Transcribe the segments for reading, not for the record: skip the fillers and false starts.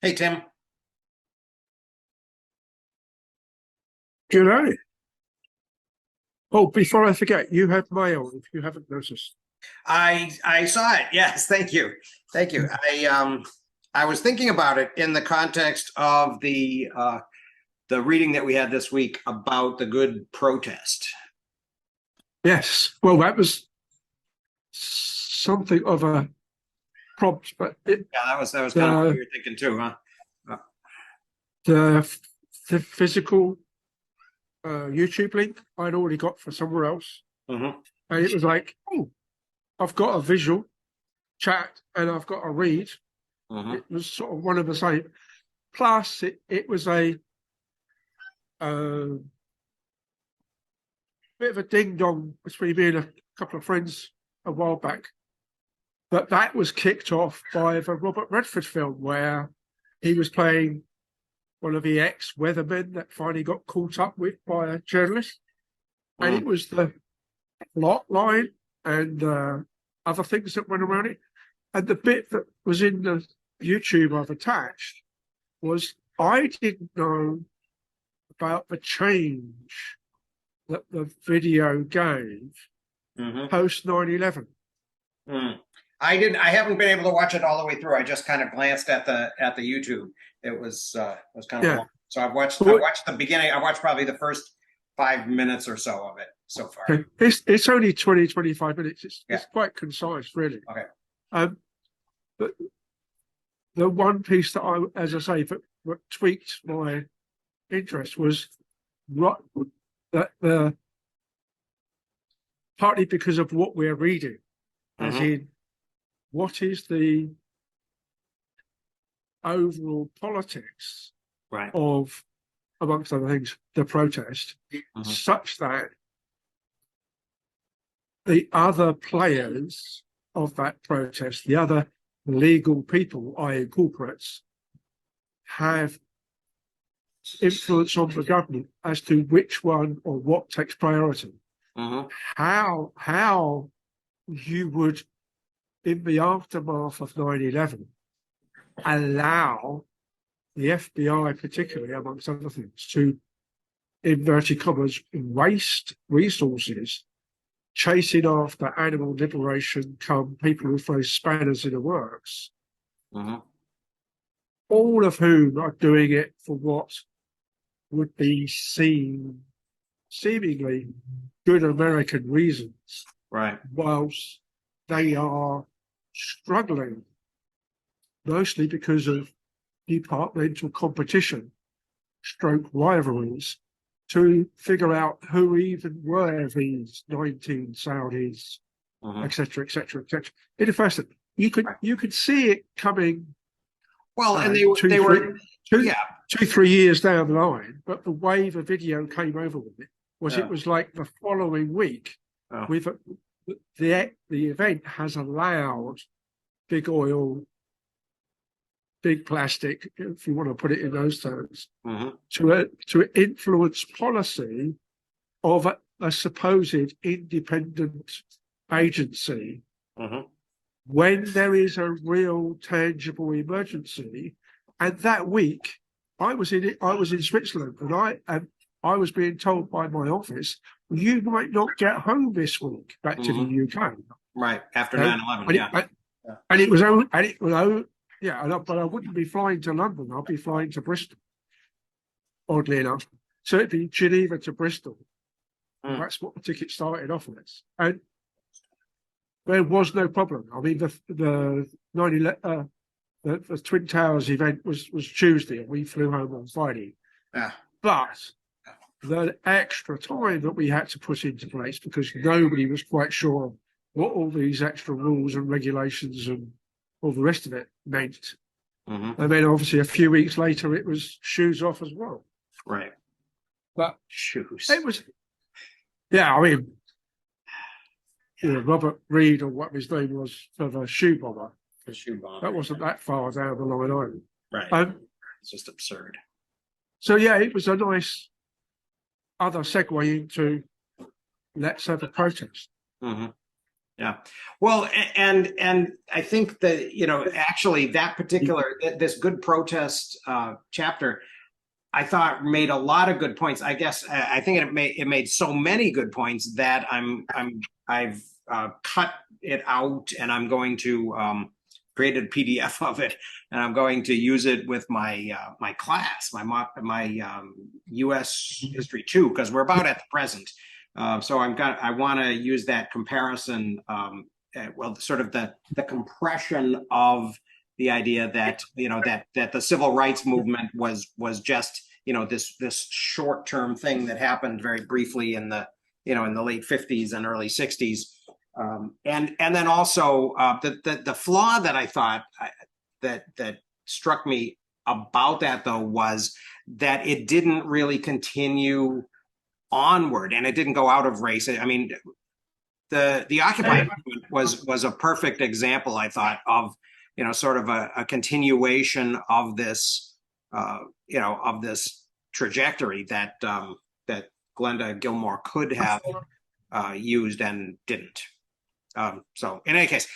Hey, Tim. G'day. Oh, before I forget, you have mail if you haven't noticed. I saw it. Yes, thank you. Thank you. I was thinking about it in the context of the reading that we had this week about the good protest. Yes. Well, that was something of a prompt, but Yeah, that was kind of what the you were thinking too, huh? the, the physical YouTube link I'd already got for somewhere else, Mm-hmm. and it was like, oh, I've got a visual chat and I've got a read. Mm-hmm. It was sort of one of the same. Plus, it was a uh, bit of a ding dong between me and a couple of friends a while back. But that was kicked off by the Robert Redford film where he was playing one of the ex-weathermen that finally got caught up with by a journalist. And Mm. it was the plot line and other things that went around it. And the bit that was in the YouTube I've attached was I didn't know about the change that the video gave Mm-hmm. post 9/11. Mm. I haven't been able to watch it all the way through. I just kind of glanced at the YouTube. It was kind of Yeah. long. So I But watched the beginning. I watched probably the first 5 minutes or so of it so far. okay. It's only 20, 25 minutes. Yeah. It's quite concise, really. Okay. Um, but the one piece that as I say, that tweaked my interest was right, that partly because of what we're reading, as Mm-hmm. in what is the overall politics Right. of, amongst other things, the protest, Mm-hmm. such that the other players of that protest, the other legal people, i.e. corporates, have influence on the government as to which one or what takes priority. Mm-hmm. How you would, in the aftermath of 9/11, allow the FBI, particularly amongst other things, to, inverted commas, waste resources chasing after animal liberation come people who throw spanners in the works, Mm-hmm. all of whom are doing it for what would be seen seemingly good American reasons, Right. whilst they are struggling mostly because of departmental competition, stroke rivalries, to figure out who even were these 19 Saudis, Mm-hmm. etc., etc., etc. In fact, you could see it coming Well, and two, they three, were two, yeah. 2, 3 years down the line. But the way the video came over with it was Yeah. it was like the following week, Oh. with the event has allowed big oil, big plastic, if you want to put it in those terms, Mm-hmm. to influence policy of a supposed independent agency Mm-hmm. when there is a real tangible emergency. And that week, I was in Switzerland, and I was being told by my office, you might not get home this week back to the Mm-hmm. UK. Right after You know? 9/11, And it, yeah. Yeah. and it was only, and it was only, yeah, but I wouldn't be flying to London. I'll be flying to Bristol, oddly enough. So it'd be Geneva to Bristol. Mm. That's what the ticket started off as. And there was no problem. I mean, the 9/11, the Twin Towers event was Tuesday, and we flew home on Friday. Yeah. But the extra time that we had to put into place, because nobody was quite sure what all these extra rules and regulations and all the rest of it meant. Mm-hmm. And then obviously a few weeks later, it was shoes off as well. Right. But Shoes. it was, yeah, I mean, Robert Reed, or what his name was, for the shoe bomber. The shoe bomb. That wasn't that far down the line either. Right. It's just absurd. So yeah, it was a nice other segue into let's have a protest. Mm-hmm. Yeah. Well, and I think that, actually that particular, this good protest chapter, I thought made a lot of good points. I guess I think it made so many good points that I've cut it out, and I'm going to create a PDF of it, and I'm going to use it with my my class, my U.S. History 2, because we're about at the present. So I want to use that comparison, well, sort of the compression of the idea that that the civil rights movement was just this short-term thing that happened very briefly in the in the late 50s and early 60s, and then also the flaw that I thought that struck me about that, though, was that it didn't really continue onward, and it didn't go out of race. I mean, the Occupy movement was a perfect example, I thought, of sort of a continuation of this of this trajectory that that Glenda Gilmore could have used and didn't. So in any case,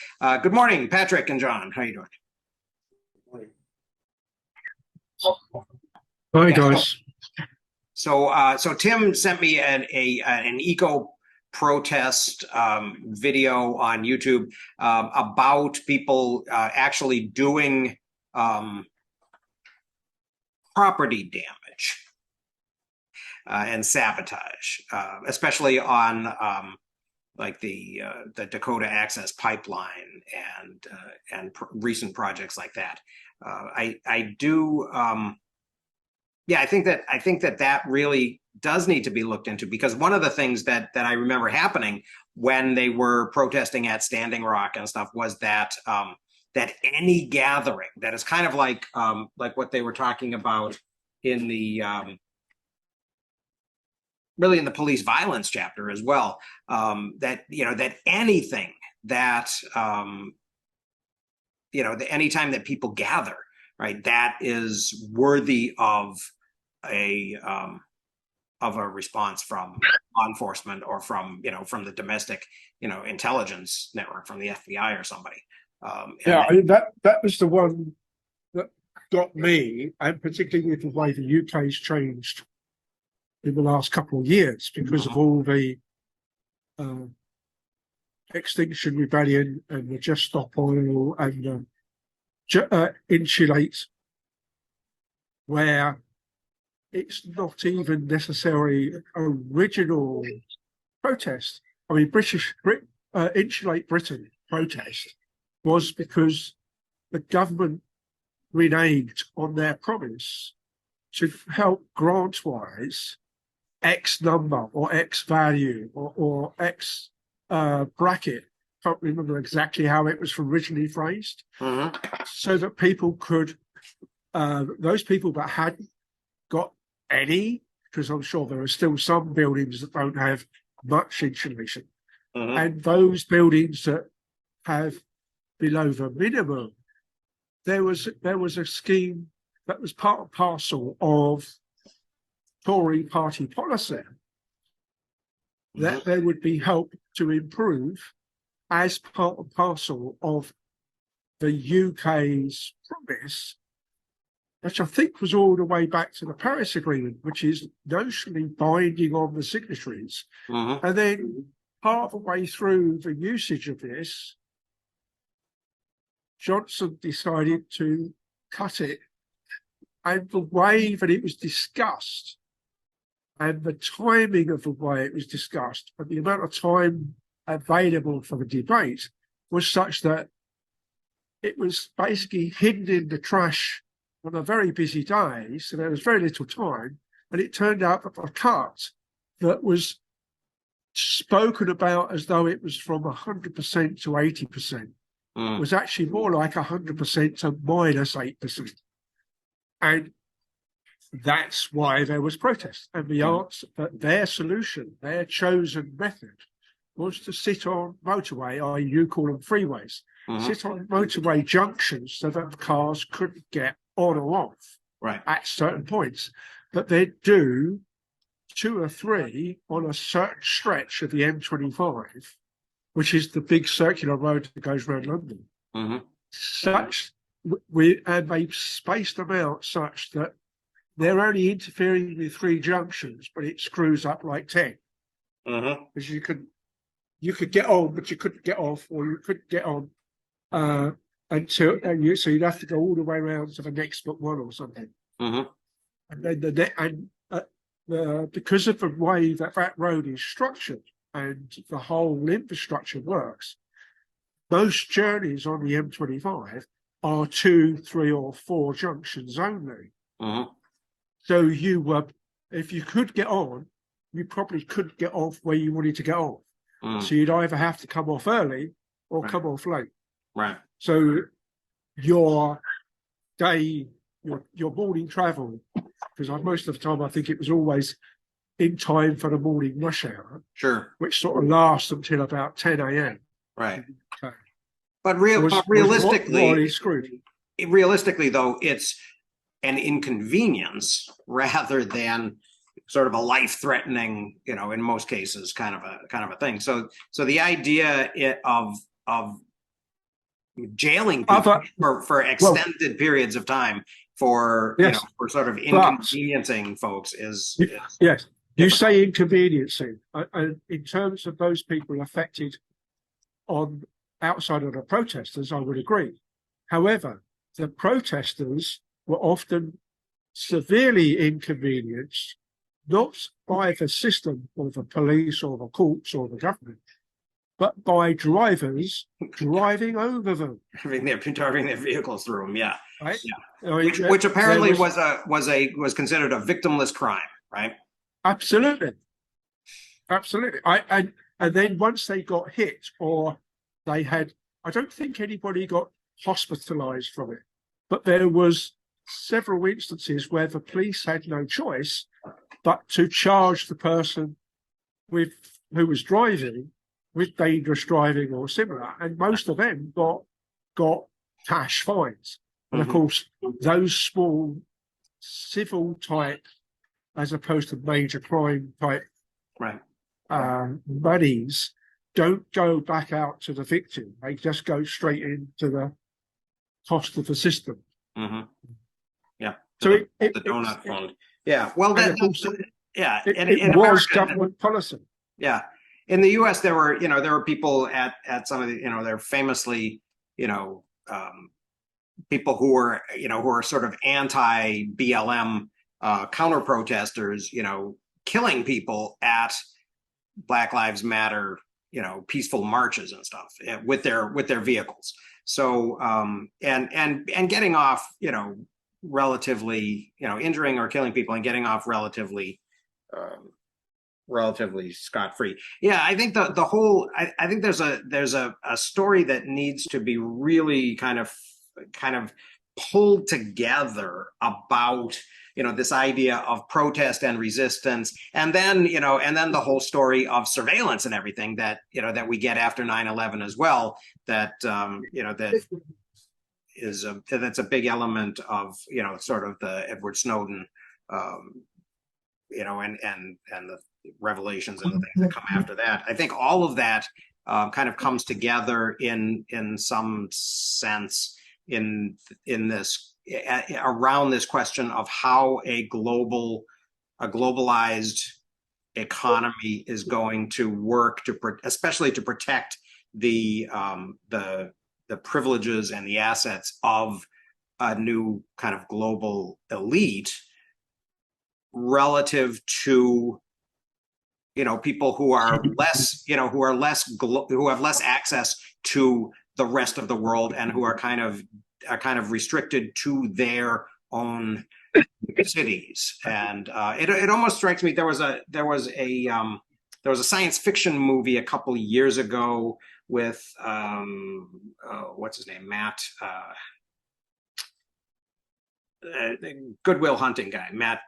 good morning, Patrick and John. How are you doing? Hi, guys. So Tim sent me an eco protest video on YouTube about people actually doing property damage and sabotage, especially on like the Dakota Access Pipeline and recent projects like that. I do. Yeah, I think that really does need to be looked into, because one of the things that I remember happening when they were protesting at Standing Rock and stuff was that that any gathering that is kind of like what they were talking about in the really in the police violence chapter as well, that that anything that anytime that people gather, right, that is worthy of a response from law enforcement, or from from the domestic intelligence network, from the FBI or somebody. Yeah, I mean, that was the one that got me, and particularly with the way the UK's changed in the last couple of years because of all the Extinction Rebellion and the Just Stop Oil and Insulate, where it's not even necessarily original protest. I mean, Insulate Britain protest was because the government reneged on their promise to help grant-wise X number or X value or X bracket. Can't remember exactly how it was originally phrased, so that people could, those people that hadn't got any, because I'm sure there are still some buildings that don't have much insulation, and those buildings that have below the minimum, there was a scheme that was part and parcel of Tory party policy that there would be help to improve as part and parcel of the UK's promise, which I think was all the way back to the Paris Agreement, which is notionally binding on the signatories. And then part of the way through the usage of this, Johnson decided to cut it. And the way that it was discussed, and the timing of the way it was discussed, and the amount of time available for the debate was such that it was basically hidden in the trash on a very busy day, so there was very little time, and it turned out that the cut that was spoken about as though it was from 100% to 80% was actually more like 100% to -8%. And that's why there was protest. And the answer, that their solution, their chosen method, was to sit on motorway, i.e. you call them freeways, sit on motorway junctions so that cars couldn't get on or off at certain points. But they'd do 2 or 3 on a certain stretch of the M25 which is the big circular road that goes around London. Mm-hmm. And they've spaced them out such that they're only interfering with 3 junctions, but it screws up like 10. Mm-hmm. Because you could get on, but you couldn't get off, or you couldn't get on so you'd have to go all the way around to the next but one or something. Mm-hmm. And then because of the way that road is structured and the whole infrastructure works, most journeys on the M25 are 2, 3, or 4 junctions only. Mm-hmm. So if you could get on, you probably couldn't get off where you wanted to get off. Mm-hmm. So you'd either have to come off early or Right. come off late. Right. So your morning travel, because most of the time I think it was always in time for the morning rush hour, Sure. which sort of lasts until about 10 a.m. Right. Okay. But Was realistically, morally screwed. realistically, though, it's an inconvenience rather than sort of a life-threatening, in most cases, kind of a thing. So the idea of jailing people for extended periods of time for Yes. for sort of inconveniencing folks is Yes. You say inconveniencing, and in terms of those people affected on outside of the protesters, I would agree. However, the protesters were often severely inconvenienced, not by the system or the police or the courts or the government, but by drivers driving over them. driving their vehicles through them. Yeah. Right? Yeah. Which apparently was considered a victimless crime, right? Absolutely. And then once they got hit, or they had, I don't think anybody got hospitalized from it, but there was several instances where the police had no choice but to charge the person who was driving with dangerous driving or similar, and most of them got cash fines. And of course, those small civil type, as opposed to major crime type, right, monies don't go back out to the victim. They just go straight into the cost of the system. Mm-hmm. Yeah. So the donut fund. Yeah. Well, it was government policy. Yeah. In the U.S., there were people at some of the, they're famously, people who are sort of anti-BLM counter protesters, killing people at Black Lives Matter, peaceful marches and stuff with their vehicles. So and getting off, relatively, injuring or killing people and getting off relatively scot-free. Yeah, I think the whole I think there's a story that needs to be really kind of pulled together about this idea of protest and resistance, and then the whole story of surveillance and everything that that we get after 9/11 as well, that that is that's a big element of sort of the Edward Snowden and the revelations and the things that come after that. I think all of that kind of comes together in some sense in this around this question of how a globalized economy is going to work especially to protect the privileges and the assets of a new kind of global elite relative to people who are less who have less access to the rest of the world and who are kind of restricted to their own cities. And it almost strikes me there was a science fiction movie a couple years ago with what's his name, Matt the Good Will Hunting guy, Matt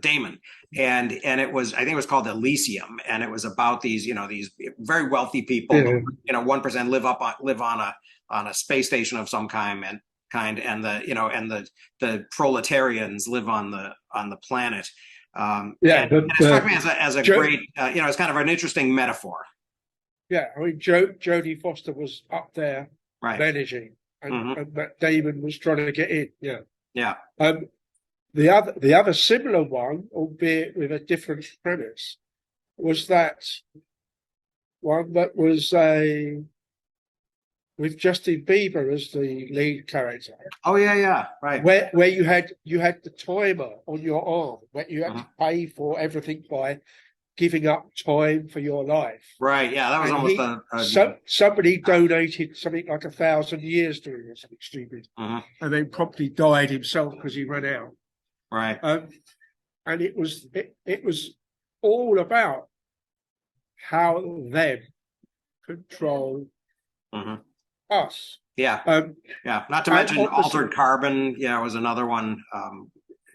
Damon, and it was, I think it was called Elysium, and it was about these these very wealthy people, 1% live on a space station of some kind, and the proletarians live on the planet. And it struck me as a great, it's kind of an interesting metaphor. Yeah, I mean, Jodie Foster was up there Right. managing, and, Mhm. and Matt Damon was trying to get in. Yeah. Yeah. The other similar one, albeit with a different premise, was that one that was with Justin Bieber as the lead character, Oh yeah, yeah. Right. where you had the timer on your arm, where you had to pay for everything by giving up time for your life. Right. Yeah, that was And almost somebody donated something like 1,000 years doing it, something stupid, Mhm. and then promptly died himself because he ran out. Right. And it was all about how them control Mhm. us. Yeah. Yeah. Not to and mention obviously- Altered Carbon. Yeah, was another one.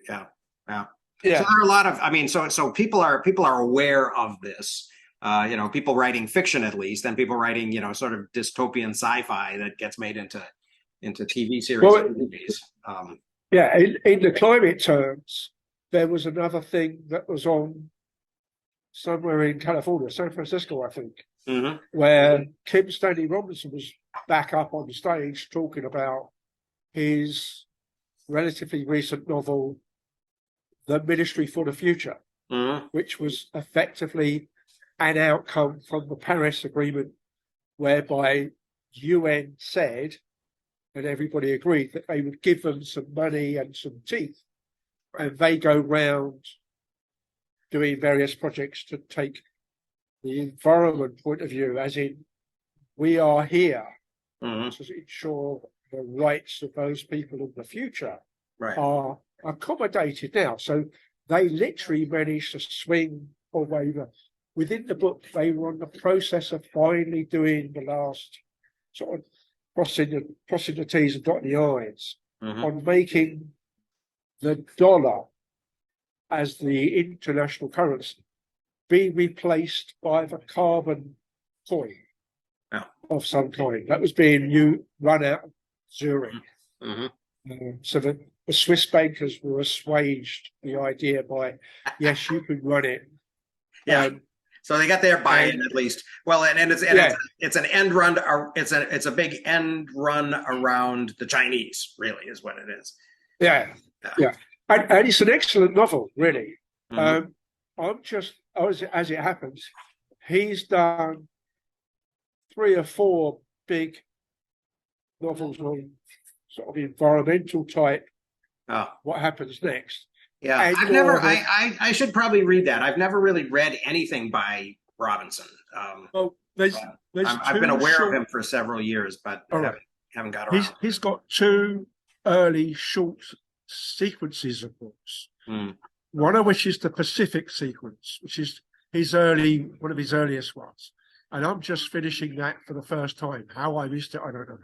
Yeah. Yeah. So Yeah, there are a lot of. I mean, so people are aware of this. You know, people writing fiction at least, and people writing, you know, sort of dystopian sci-fi that gets made into TV series Well, and movies. yeah. In the climate terms, there was another thing that was on somewhere in California, San Francisco, I think, Mhm. where Kim Stanley Robinson was back up on the stage talking about his relatively recent novel, The Ministry for the Future, Mhm. which was effectively an outcome from the Paris Agreement, whereby UN said, and everybody agreed, that they would give them some money and some teeth, and they go round doing various projects to take the environment point of view, as in, we are here Mhm. to ensure the rights of those people in the future Right. are accommodated now. So they literally managed to swing away. Within the book, they were on the process of finally doing the last sort of crossing the T's and dotting the I's Mhm. on making the dollar as the international currency be replaced by the carbon coin Yeah. of some kind. That was being run out of Zurich. Mhm. So that the Swiss bankers were assuaged the idea by, yes, you can run it. Yeah. So they got their buy-in and- at least. Well, and it's Yeah. it's an end run. It's a big end run around the Chinese. Really, is what it is. Yeah, Yeah. yeah. And it's an excellent novel, really. Mhm. As it happens, he's done 3 or 4 big novels on sort of environmental type, Oh, what happens next. yeah. And I've never. more than- I should probably read that. I've never really read anything by Robinson. Well, there's I've been two aware short- of him for several years, but All right. haven't got around. He's got 2 early short sequences of books. Mm. One of which is the Pacific sequence, which is one of his earliest ones. And I'm just finishing that for the first time. How I missed it, I don't know.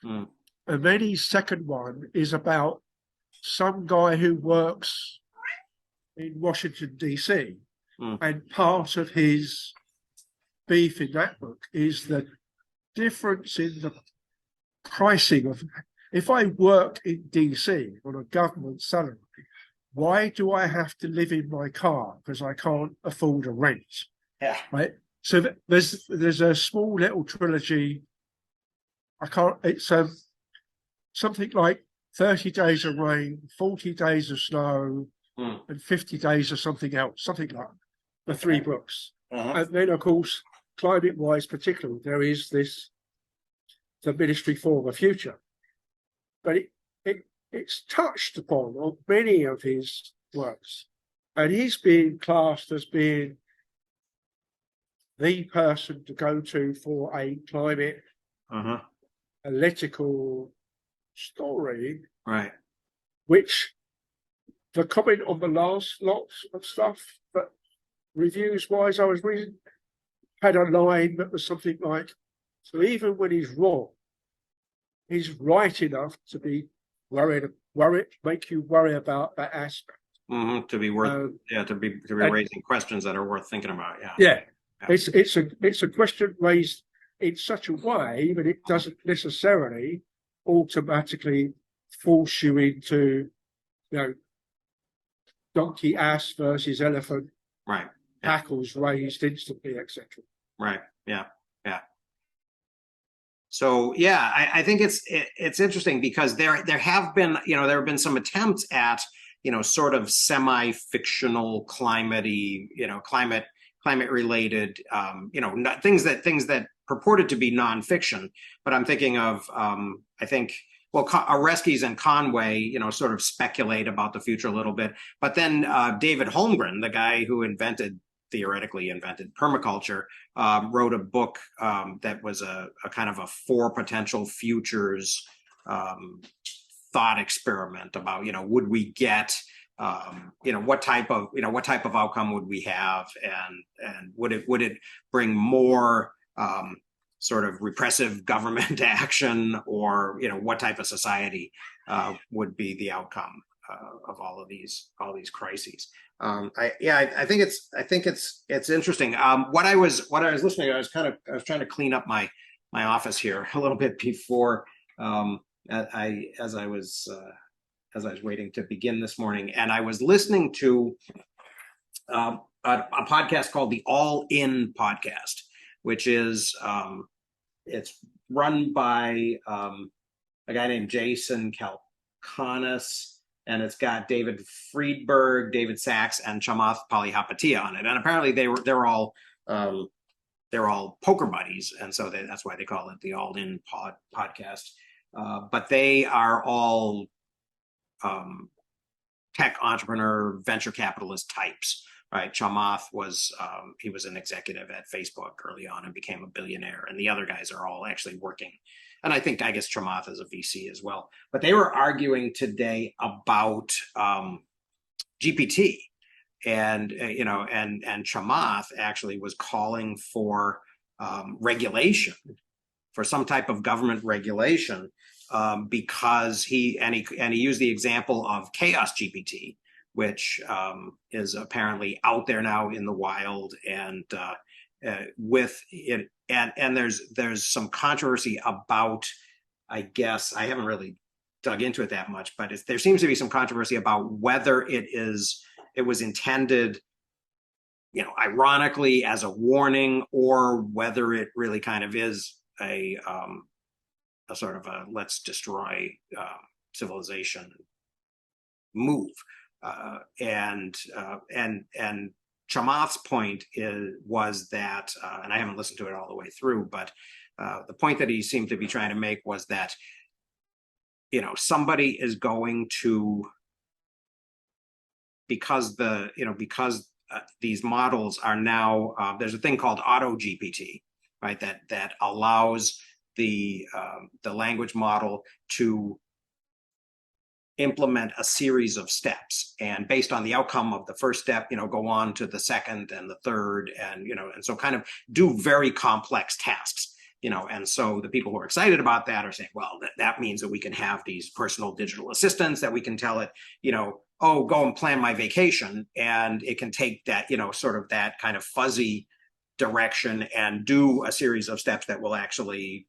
Mm. And then his second one is about some guy who works in Washington, DC. Mm. And part of his beef in that book is the difference in the pricing of, if I work in DC on a government salary, why do I have to live in my car? Because I can't afford a rent, Yeah. right? So there's a small little trilogy. It's something like 30 days of rain, 40 days of snow, Mm. and 50 days of something else, something like the 3 books. Uh-huh. And then, of course, climate-wise particularly, there is the Ministry for the Future. But it's touched upon on many of his works. And he's being classed as being the person to go to for a climate Uh-huh. political story, Right. which the comment on the last lot of stuff, but reviews-wise, I was reading, had a line that was something like, so even when he's wrong, he's right enough to be worried, make you worry about that aspect. Mm-hmm. To be worth, to be and- raising questions that are worth thinking about. Yeah. Yeah, Yeah. it's a question raised in such a way that it doesn't necessarily automatically force you into, donkey ass versus elephant, Right. hackles raised instantly, etc. Right. Yeah. Yeah. So yeah, I think it's interesting because there have been, there have been some attempts at, sort of semi-fictional climate-y, climate related, things that purported to be nonfiction. But I'm thinking of, I think, well, Oreskes and Conway, sort of speculate about the future a little bit. But then David Holmgren, the guy who theoretically invented permaculture, wrote a book that was a kind of a four potential futures thought experiment about, would we get, what type of outcome would we have, and would it bring more sort of repressive government action, or what type of society would be the outcome of all these crises. I think it's interesting. What I was listening, I was trying to clean up my office here a little bit before as I was waiting to begin this morning, and I was listening to a podcast called the All In Podcast, which is it's run by a guy named Jason Calacanis, and it's got David Friedberg, David Sachs, and Chamath Palihapitiya on it. And apparently they're all poker buddies, and so that's why they call it the All In Podcast. But they are all tech entrepreneur, venture capitalist types, right? Chamath was he was an executive at Facebook early on and became a billionaire, and the other guys are all actually working. And I guess Chamath is a VC as well. But they were arguing today about GPT, and and Chamath actually was calling for regulation, for some type of government regulation, because he used the example of Chaos GPT, which is apparently out there now in the wild, and with it, and there's some controversy about, I guess I haven't really dug into it that much, but there seems to be some controversy about whether it was intended, ironically as a warning, or whether it really kind of is a sort of a let's destroy civilization move. And Chamath's point was that, and I haven't listened to it all the way through, but the point that he seemed to be trying to make was that, somebody is going to, because these models are now, there's a thing called Auto GPT, right? That allows the language model to implement a series of steps, and based on the outcome of the first step, go on to the second and the third, and and so kind of do very complex tasks, and so the people who are excited about that are saying, well, that means that we can have these personal digital assistants that we can tell it, oh, go and plan my vacation, and it can take that, sort of that kind of fuzzy direction and do a series of steps that will actually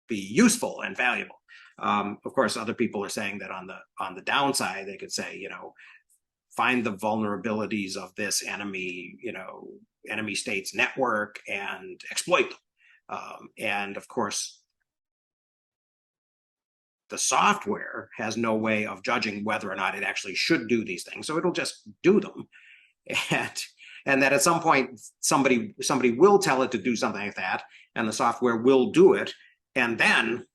be useful and valuable. Of course, other people are saying that on the downside, they could say, find the vulnerabilities of this enemy state's network and exploit them. And of course, the software has no way of judging whether or not it actually should do these things, so it'll just do them. And that at some point, somebody will tell it to do something like that, and the software will do it, and then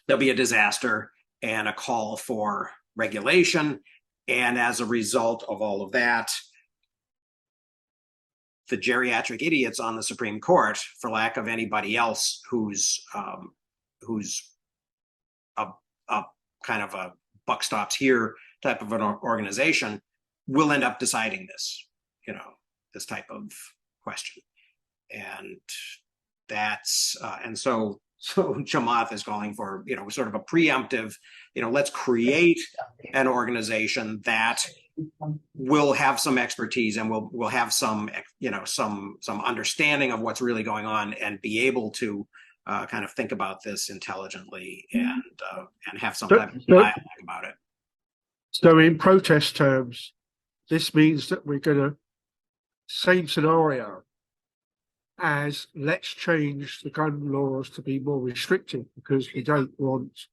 there'll be a disaster and a call for regulation. And as a result of all of that, the geriatric idiots on the Supreme Court, for lack of anybody else who's a kind of a buck stops here type of an organization, will end up deciding this, this type of question. And that's and so Chamath is calling for, sort of a preemptive, let's create an organization that will have some expertise and will have some, some understanding of what's really going on, and be able to kind of think about this intelligently, and have some type of dialogue about it. So in protest terms, this means that we're going to, same scenario, as let's change the gun laws to be more restrictive because we don't want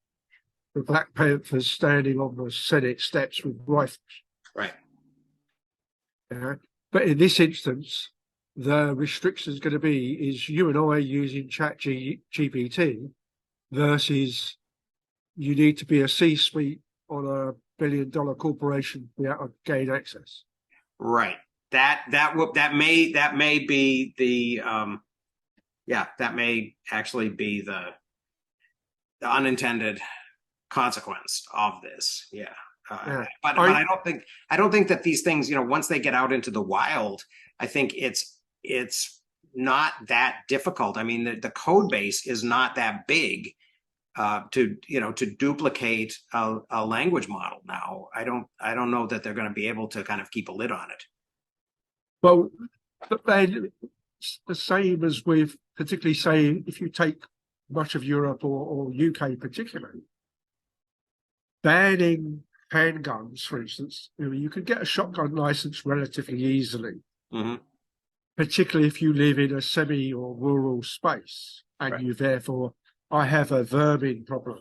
the Black Panthers standing on the Senate steps with rifles. Right. But in this instance, the restriction is going to be is you and I using ChatGPT versus you need to be a C-suite on $1 billion corporation to be able to gain access. Right. That may be the that may actually be the unintended consequence of this. Yeah. But I don't think that these things, once they get out into the wild, I think it's not that difficult. I mean, the code base is not that big to duplicate a language model now. I don't know that they're going to be able to kind of keep a lid on it. Well, then the same as with particularly say if you take much of Europe or UK particularly, banning handguns, for instance, you can get a shotgun license relatively easily, particularly if you live in a semi or rural space and you therefore, I have a vermin problem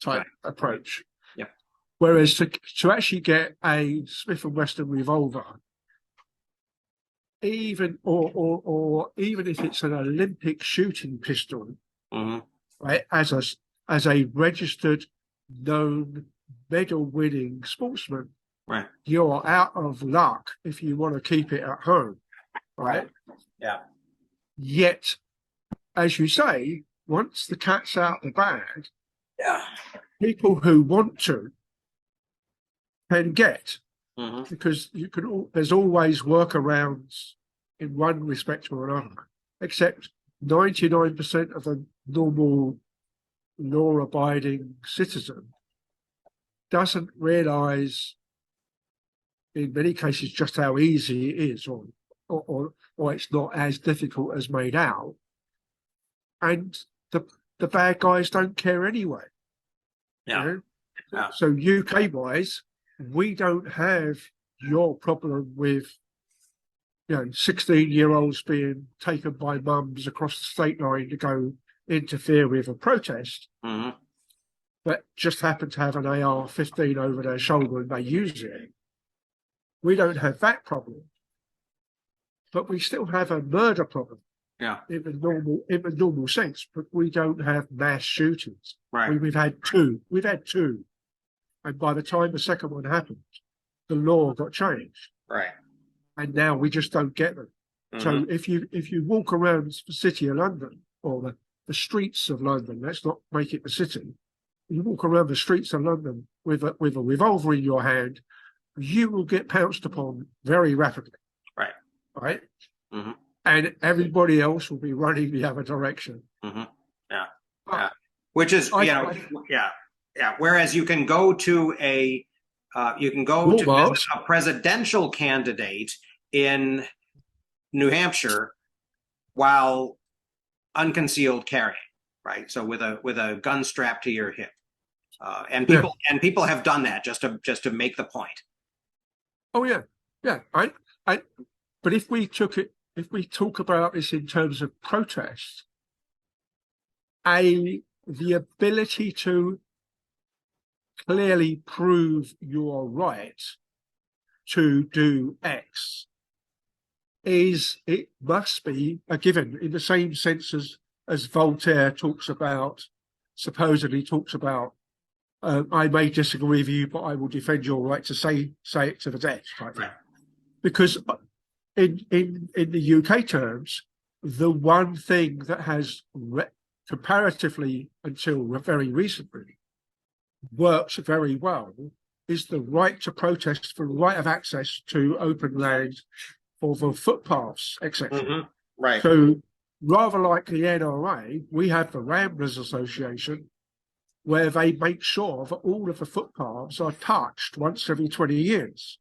type approach. Yep. Whereas to actually get a Smith & Wesson revolver, even or even if it's an Olympic shooting pistol, right, as a registered, known, medal-winning sportsman, right, you're out of luck if you want to keep it at home, right? Yeah. Yet, as you say, once the cat's out the bag, people who want to can get, because there's always workarounds in one respect or another, except 99% of a normal law-abiding citizen doesn't realise in many cases just how easy it is or it's not as difficult as made out, and the bad guys don't care anyway. So UK wise, we don't have your problem with 16-year-olds being taken by mums across the state line to go interfere with a protest, but just happen to have an AR-15 over their shoulder and they use it. We don't have that problem, but we still have a murder problem. In the normal sense, but we don't have mass shootings. Right. We've had two, and by the time the second one happened, the law got changed. Right. And now we just don't get them. So if you walk around the city of London or the streets of London, let's not make it the city. You walk around the streets of London with a revolver in your hand, you will get pounced upon very rapidly. Right. And everybody else will be running the other direction. Which is, Whereas you can go to a presidential candidate in New Hampshire while unconcealed carrying, right? So with a gun strapped to your hip, and people have done that just to make the point. Oh yeah. But if we talk about this in terms of protest, the ability to clearly prove your right to do X must be a given in the same sense as Voltaire supposedly talks about, I may disagree with you, but I will defend your right to say it to the death. Right. Because in the UK terms, the one thing that has comparatively until very recently works very well is the right to protest for the right of access to open land for the footpaths, etc. Right. So rather like the NRA, we have the Ramblers Association where they make sure that all of the footpaths are touched once every 20 years,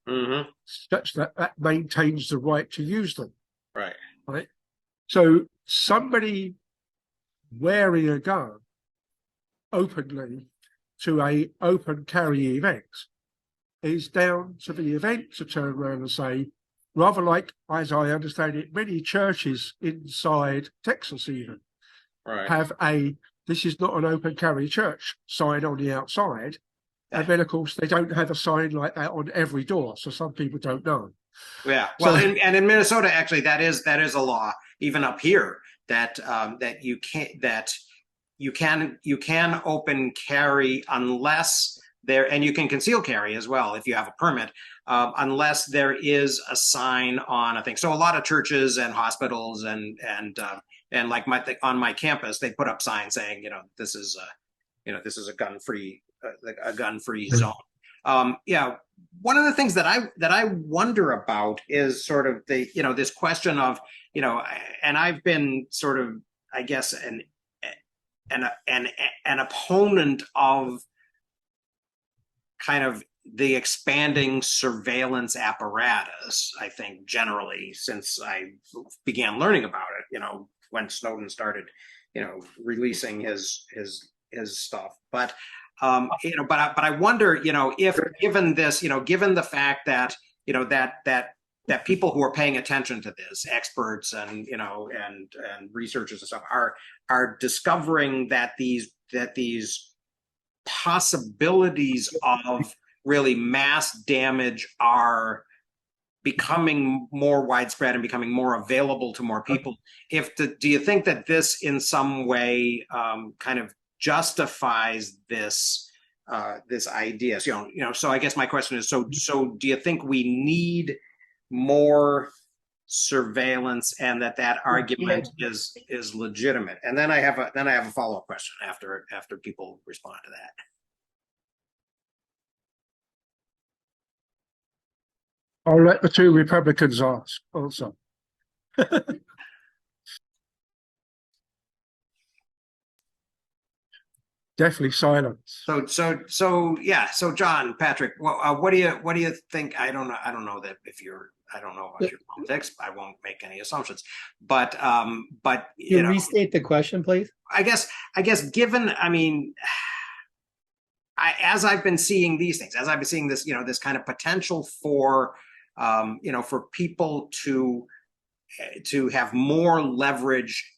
such that maintains the right to use them. Right. So somebody wearing a gun openly to a open carry event is down to the event to turn around and say, rather like, as I understand it, many churches inside Texas even Right. have this is not an open carry church sign on the outside. And then, of course, they don't have a sign like that on every door, so some people don't know. Yeah. Well, So- and in Minnesota, actually, that is a law, even up here, that you can open carry unless there, and you can conceal carry as well if you have a permit, unless there is a sign on a thing. So a lot of churches and hospitals and like on my campus, they put up signs saying, this is a gun-free zone. Yeah, one of the things that I wonder about is sort of this question of, and I've been sort of, I guess, an opponent of kind of the expanding surveillance apparatus, I think, generally, since I began learning about it, when Snowden started, releasing his stuff. But but I wonder, if given this, given the fact that, that people who are paying attention to this, experts and and researchers and stuff, are discovering that these possibilities of really mass damage are becoming more widespread and becoming more available to more people. Do you think that this in some way kind of justifies this idea? So, so I guess my question is, so do you think we need more surveillance, and that argument is legitimate? And then I have a follow-up question after people respond to that. I'll let the two Republicans ask also. Definitely silence. So yeah. So John, Patrick, what do you think? I don't know that I don't know about your politics. I won't make any assumptions, but you restate the question, please. I guess given, I mean, as I've been seeing these things, as I've been seeing this, this kind of potential for, for people to have more leverage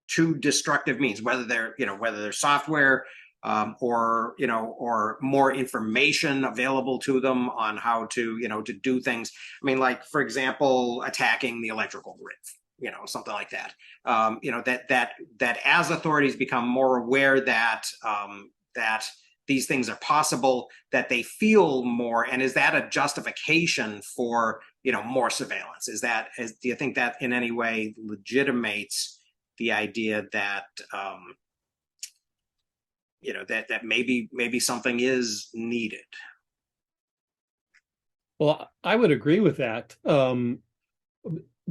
to destructive means, whether they're software, or more information available to them on how to to do things. I mean, like, for example, attacking the electrical grid, something like that. That as authorities become more aware that that these things are possible, that they feel more, and is that a justification for more surveillance? Do you think that in any way legitimates the idea that that maybe something is needed? Well, I would agree with that.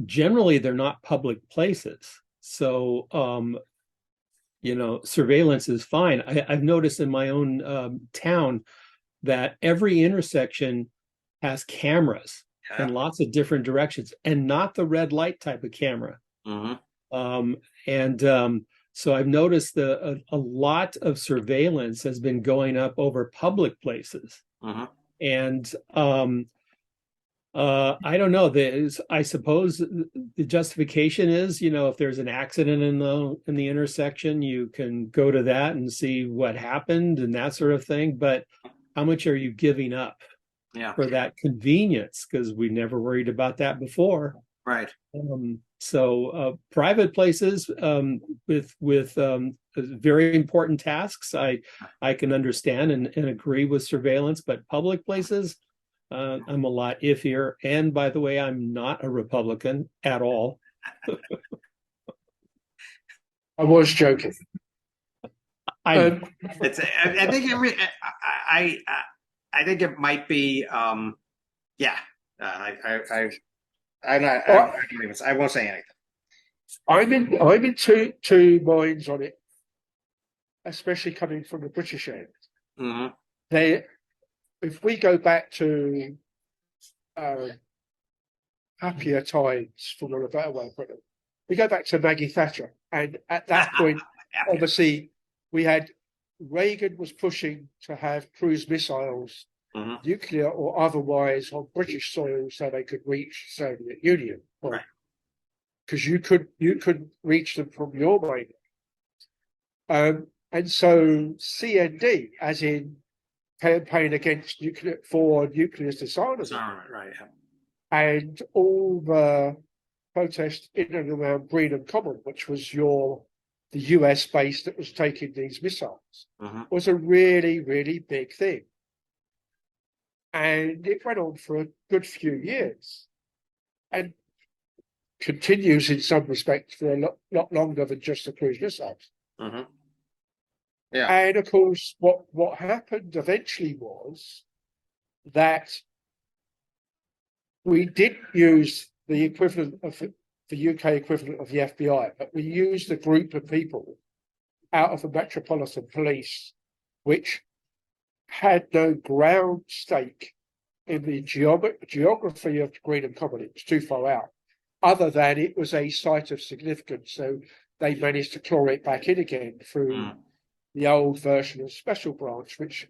Generally, they're not public places, so surveillance is fine. I've noticed in my own town that every intersection has cameras in lots of different directions, and not the red light type of camera. Mm-hmm. So I've noticed a lot of surveillance has been going up over public places. Mm-hmm. And I don't know. I suppose the justification is, if there's an accident in the intersection, you can go to that and see what happened and that sort of thing. But how much are you giving up for that convenience? Because we never worried about that before. Right. So private places with very important tasks, I can understand and agree with surveillance, but public places, I'm a lot iffier. And by the way, I'm not a Republican at all. I was joking. I think it might be. I won't say anything. I'm in two minds on it, especially coming from the British end. Mm-hmm. If we go back to happier times, for want of a better way of putting it, we go back to Maggie Thatcher, and at that point, obviously, we had Reagan was pushing to have cruise missiles Mhm. nuclear or otherwise, on British soil so they could reach the Soviet Union. Right. Because you could reach them from your mainland. And so CND, as in campaign against nuclear disarmament, Disarmament, right, yeah. and all the protests in and around Greenham Common, which was the US base that was taking these missiles, Mhm. was a really, really big thing. And it went on for a good few years and continues in some respects for a lot longer than just the cruise missiles. Mhm. Yeah. And of course, what happened eventually was that we didn't use the equivalent of the UK equivalent of the FBI, but we used a group of people out of the Metropolitan Police, which had no ground stake in the geography of Greenham Common. It was too far out, other than it was a site of significance. So they managed to claw it back in again through Mm. the old version of Special Branch, which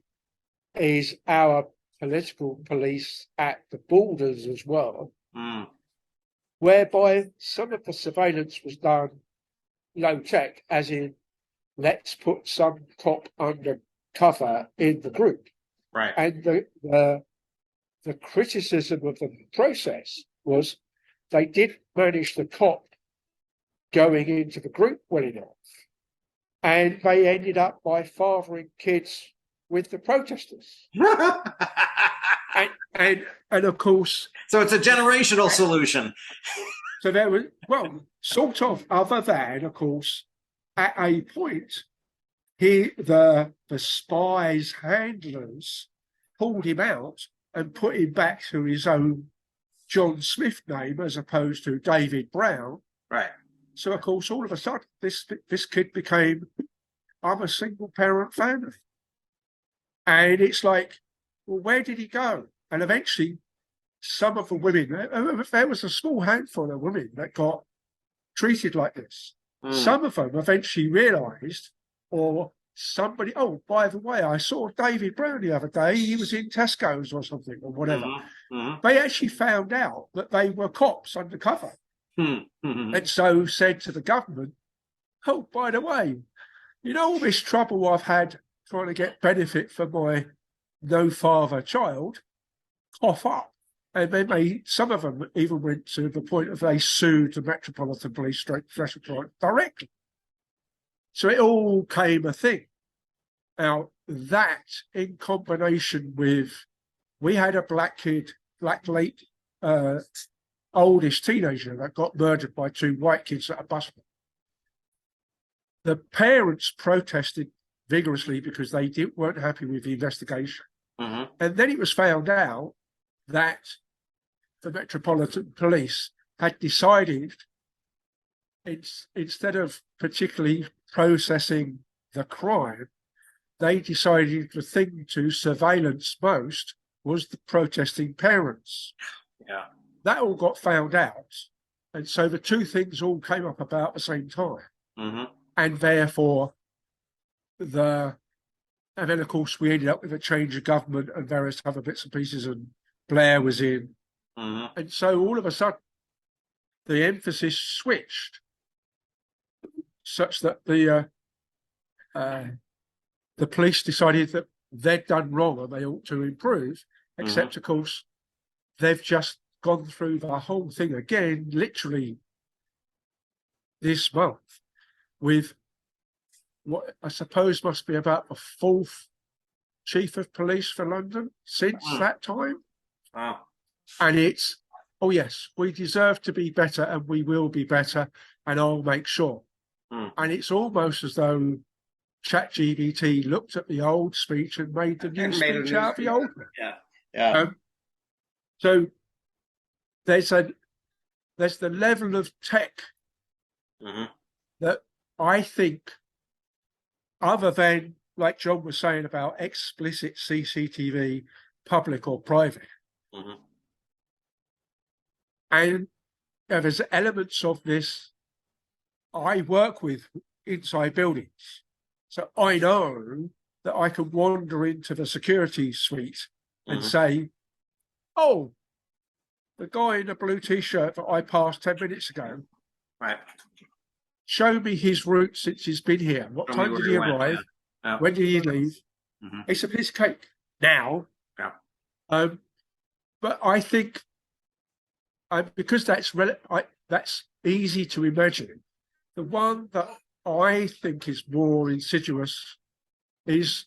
is our political police at the borders as well, Mm. whereby some of the surveillance was done low tech, as in, let's put some cop under cover in the group. Right. And the criticism of the process was they didn't manage the cop going into the group well enough. And they ended up by fathering kids with the protesters. And of course, So it's a generational solution. so there was, well, sort of, other than, of course, at a point, the spy's handlers pulled him out and put him back to his own John Smith name as opposed to David Brown. Right. So, of course, all of a sudden, this kid became, I'm a single parent family. And it's like, well, where did he go? And eventually, some of the women, there was a small handful of women that got treated like this. Mm. Some of them eventually realised, or somebody, oh, by the way, I saw David Brown the other day. He was in Tesco's or something or whatever. Mm-hmm. Mm-hmm. They actually found out that they were cops undercover. Mm-hmm. And so said to the government, oh, by the way, you know all this trouble I've had trying to get benefit for my no father child? Cough up. And then some of them even went to the point of they sued the Metropolitan Police Special Branch directly. So it all came a thing. Now, that in combination with, we had a black late oldest teenager that got murdered by two white kids at a bus stop. The parents protested vigorously because they weren't happy with the investigation. Mm-hmm. And then it was found out that the Metropolitan Police had decided, instead of particularly processing the crime, they decided the thing to surveillance most was the protesting parents. Yeah. That all got found out. And so the two things all came up about the same time. Mm-hmm. And therefore, and then, of course, we ended up with a change of government and various other bits and pieces, and Blair was in. Mm-hmm. And so all of a sudden, the emphasis switched such that the police decided that they'd done wrong and they ought to improve, except, of course, they've just gone through the whole thing again, literally this month, with what I suppose must be about the fourth chief of police for London since that time. Wow. And it's, oh yes, we deserve to be better and we will be better, and I'll make sure. And it's almost as though ChatGPT looked at the old speech and made the new speech out of the old one. Yeah. Yeah. So there's the level of tech that I think, other than, like John was saying about explicit CCTV, public or private, and there's elements of this I work with inside buildings. So I know that I can wander into the security suite and Mhm. say, "Oh, the guy in the blue t-shirt that I passed 10 minutes ago, Right. show me his route since he's been here. What Show me time where did he he went, arrive? yeah. When did he leave?" Mhm. It's a piece of cake now. Yeah. But I think because that's easy to imagine. The one that I think is more insidious is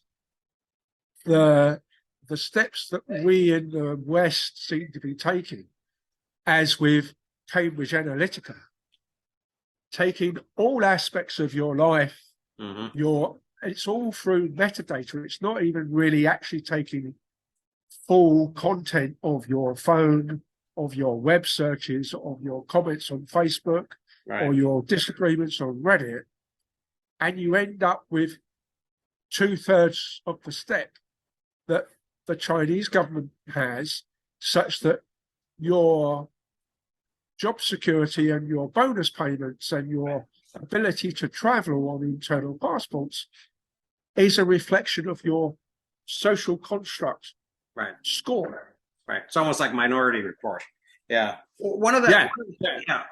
the steps that we in the West seem to be taking, as with Cambridge Analytica, taking all aspects of your life, Mhm. it's all through metadata. It's not even really actually taking full content of your phone, of your web searches, of your comments on Facebook, Right. or your disagreements on Reddit, and you end up with 2/3 of the step that the Chinese government has, such that your job security and your bonus payments and your ability to travel on internal passports is a reflection of your social construct Right. score. Right. It's almost like Minority Report. Yeah. One of the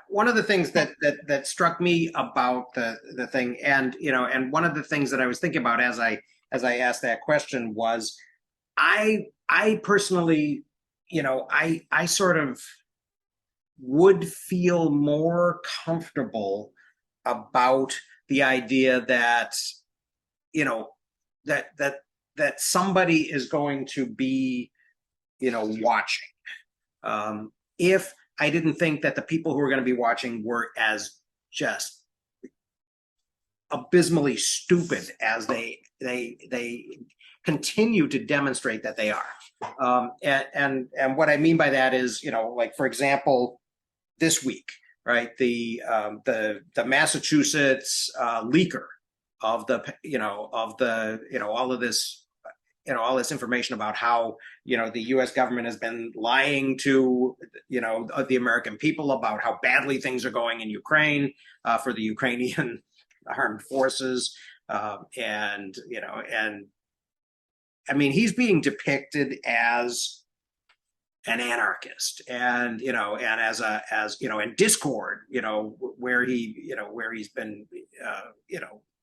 one of the things that struck me about the thing, and and one of the things that I was thinking about as I asked that question was, I personally, I sort of would feel more comfortable about the idea that, you know, that somebody is going to be, watching. If I didn't think that the people who were going to be watching were as just abysmally stupid as they continue to demonstrate that they are. And what I mean by that is, like, for example, this week, right? The Massachusetts leaker of all of this, all this information about how, the US government has been lying to, the American people about how badly things are going in Ukraine, for the Ukrainian armed forces. And I mean, he's being depicted as an anarchist, and and Discord, where he's been,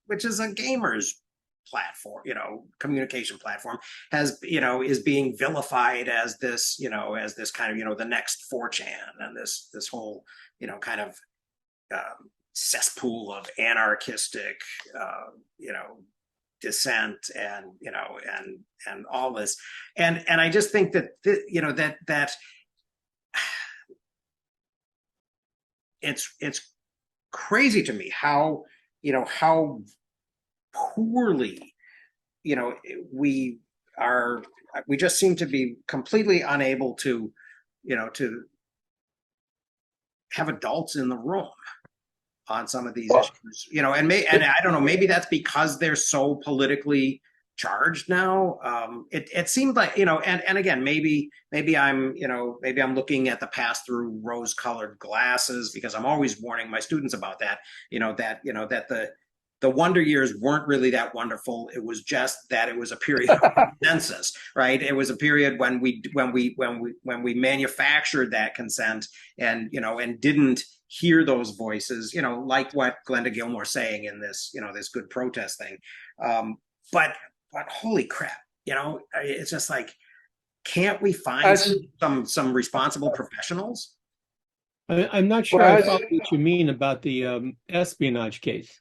which is a gamer's platform, communication platform, is being vilified as this, as this kind of, the next 4chan, and this whole, kind of cesspool of anarchistic, dissent, and and all this, and I just think that that it's crazy to me how how poorly we just seem to be completely unable to to have adults in the room on some of these issues, and I don't know, maybe that's because they're so politically charged now. It seemed like, and again, maybe I'm, maybe I'm looking at the past through rose-colored glasses, because I'm always warning my students about that, that the Wonder Years weren't really that wonderful. It was just that it was a period of consensus, right? It was a period when we manufactured that consent, and and didn't hear those voices, like what Glenda Gilmore's saying in this, this good protest thing. But holy crap, it's just like, can't we find some responsible professionals? I'm not sure I follow what you mean about the espionage case.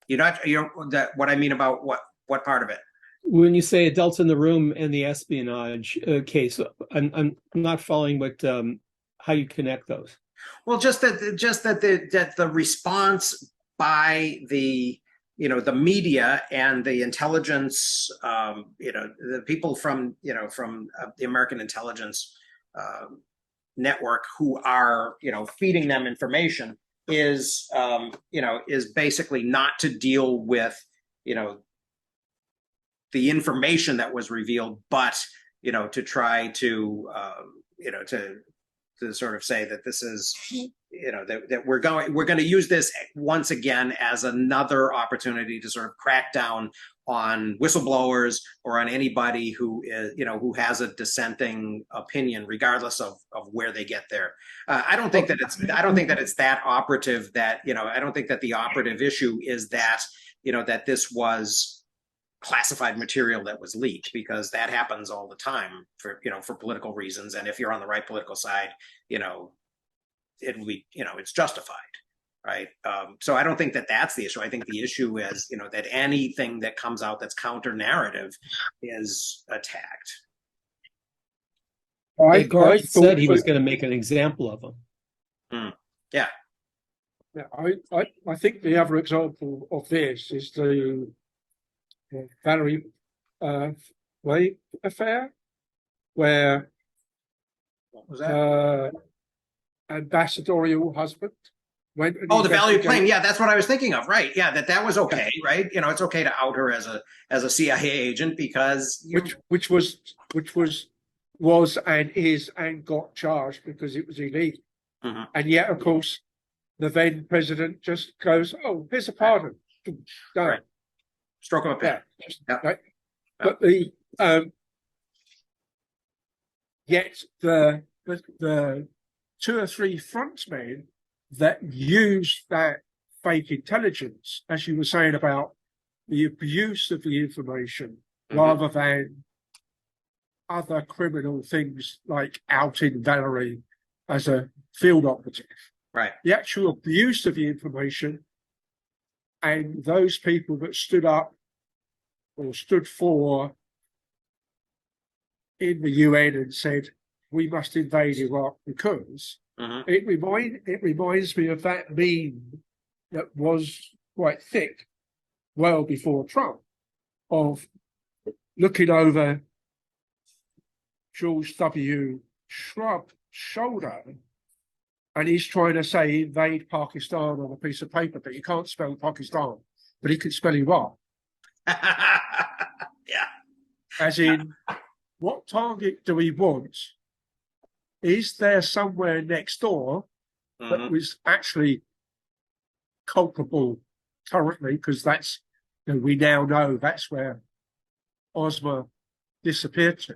What I mean about what part of it? When you say adults in the room and the espionage case, I'm not following what how you connect those. Well, just that the response by the the media and the intelligence, the people from from the American intelligence network, who are feeding them information, is is basically not to deal with the information that was revealed, but to try to to sort of say that this is, you know, that we're going to use this once again as another opportunity to sort of crack down on whistleblowers or on anybody who is, you know, who has a dissenting opinion, regardless of where they get there. I don't think that it's that operative. That, you know, I don't think that the operative issue is that, you know, that this was classified material that was leaked, because that happens all the time for, you know, for political reasons. And if you're on the right political side, you know, it will be, you know, it's justified. Right. So I don't think that that's the issue. I think the issue is, you know, that anything that comes out that's counter narrative is attacked. Hey, Garth said he was going to make an example of them. Yeah. Yeah, I think the other example of this is the Valerie Way affair, where what was that? Ambassadorial husband went. Oh, the Valerie Plame. Yeah, that's what I was thinking of. Right. Yeah, that was okay. Right. You know, it's okay to out her as a CIA agent because which was and is and got charged because it was illegal. Mm-hmm. And yet, of course, the then president just goes, "Oh, here's a pardon." Done. Right. Stroke of a pen. Yeah. Right. But the yet the 2 or 3 frontmen that used that fake intelligence, as you were saying about the abuse of the information, rather than other criminal things like outing Valerie as a field operative. Right. The actual abuse of the information, and those people that stood up or stood for in the UN and said, we must invade Iraq because it reminds me of that meme that was quite thick well before Trump, of looking over George W. Schwab's shoulder, and he's trying to say invade Pakistan on a piece of paper, but he can't spell Pakistan, but he can spell Iraq. Yeah. As in, what target do we want? Is there somewhere next door that was actually culpable currently? Because that's, you know, we now know that's where Ozma disappeared to.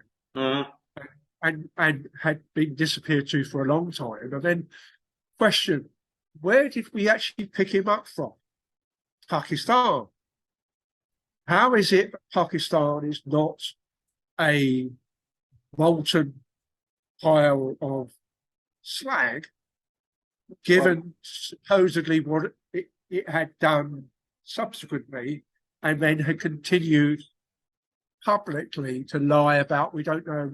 And had been disappeared to for a long time. And then question, where did we actually pick him up from? Pakistan. How is it that Pakistan is not a molten pile of slag, given supposedly what it had done subsequently, and then had continued publicly to lie about we don't know.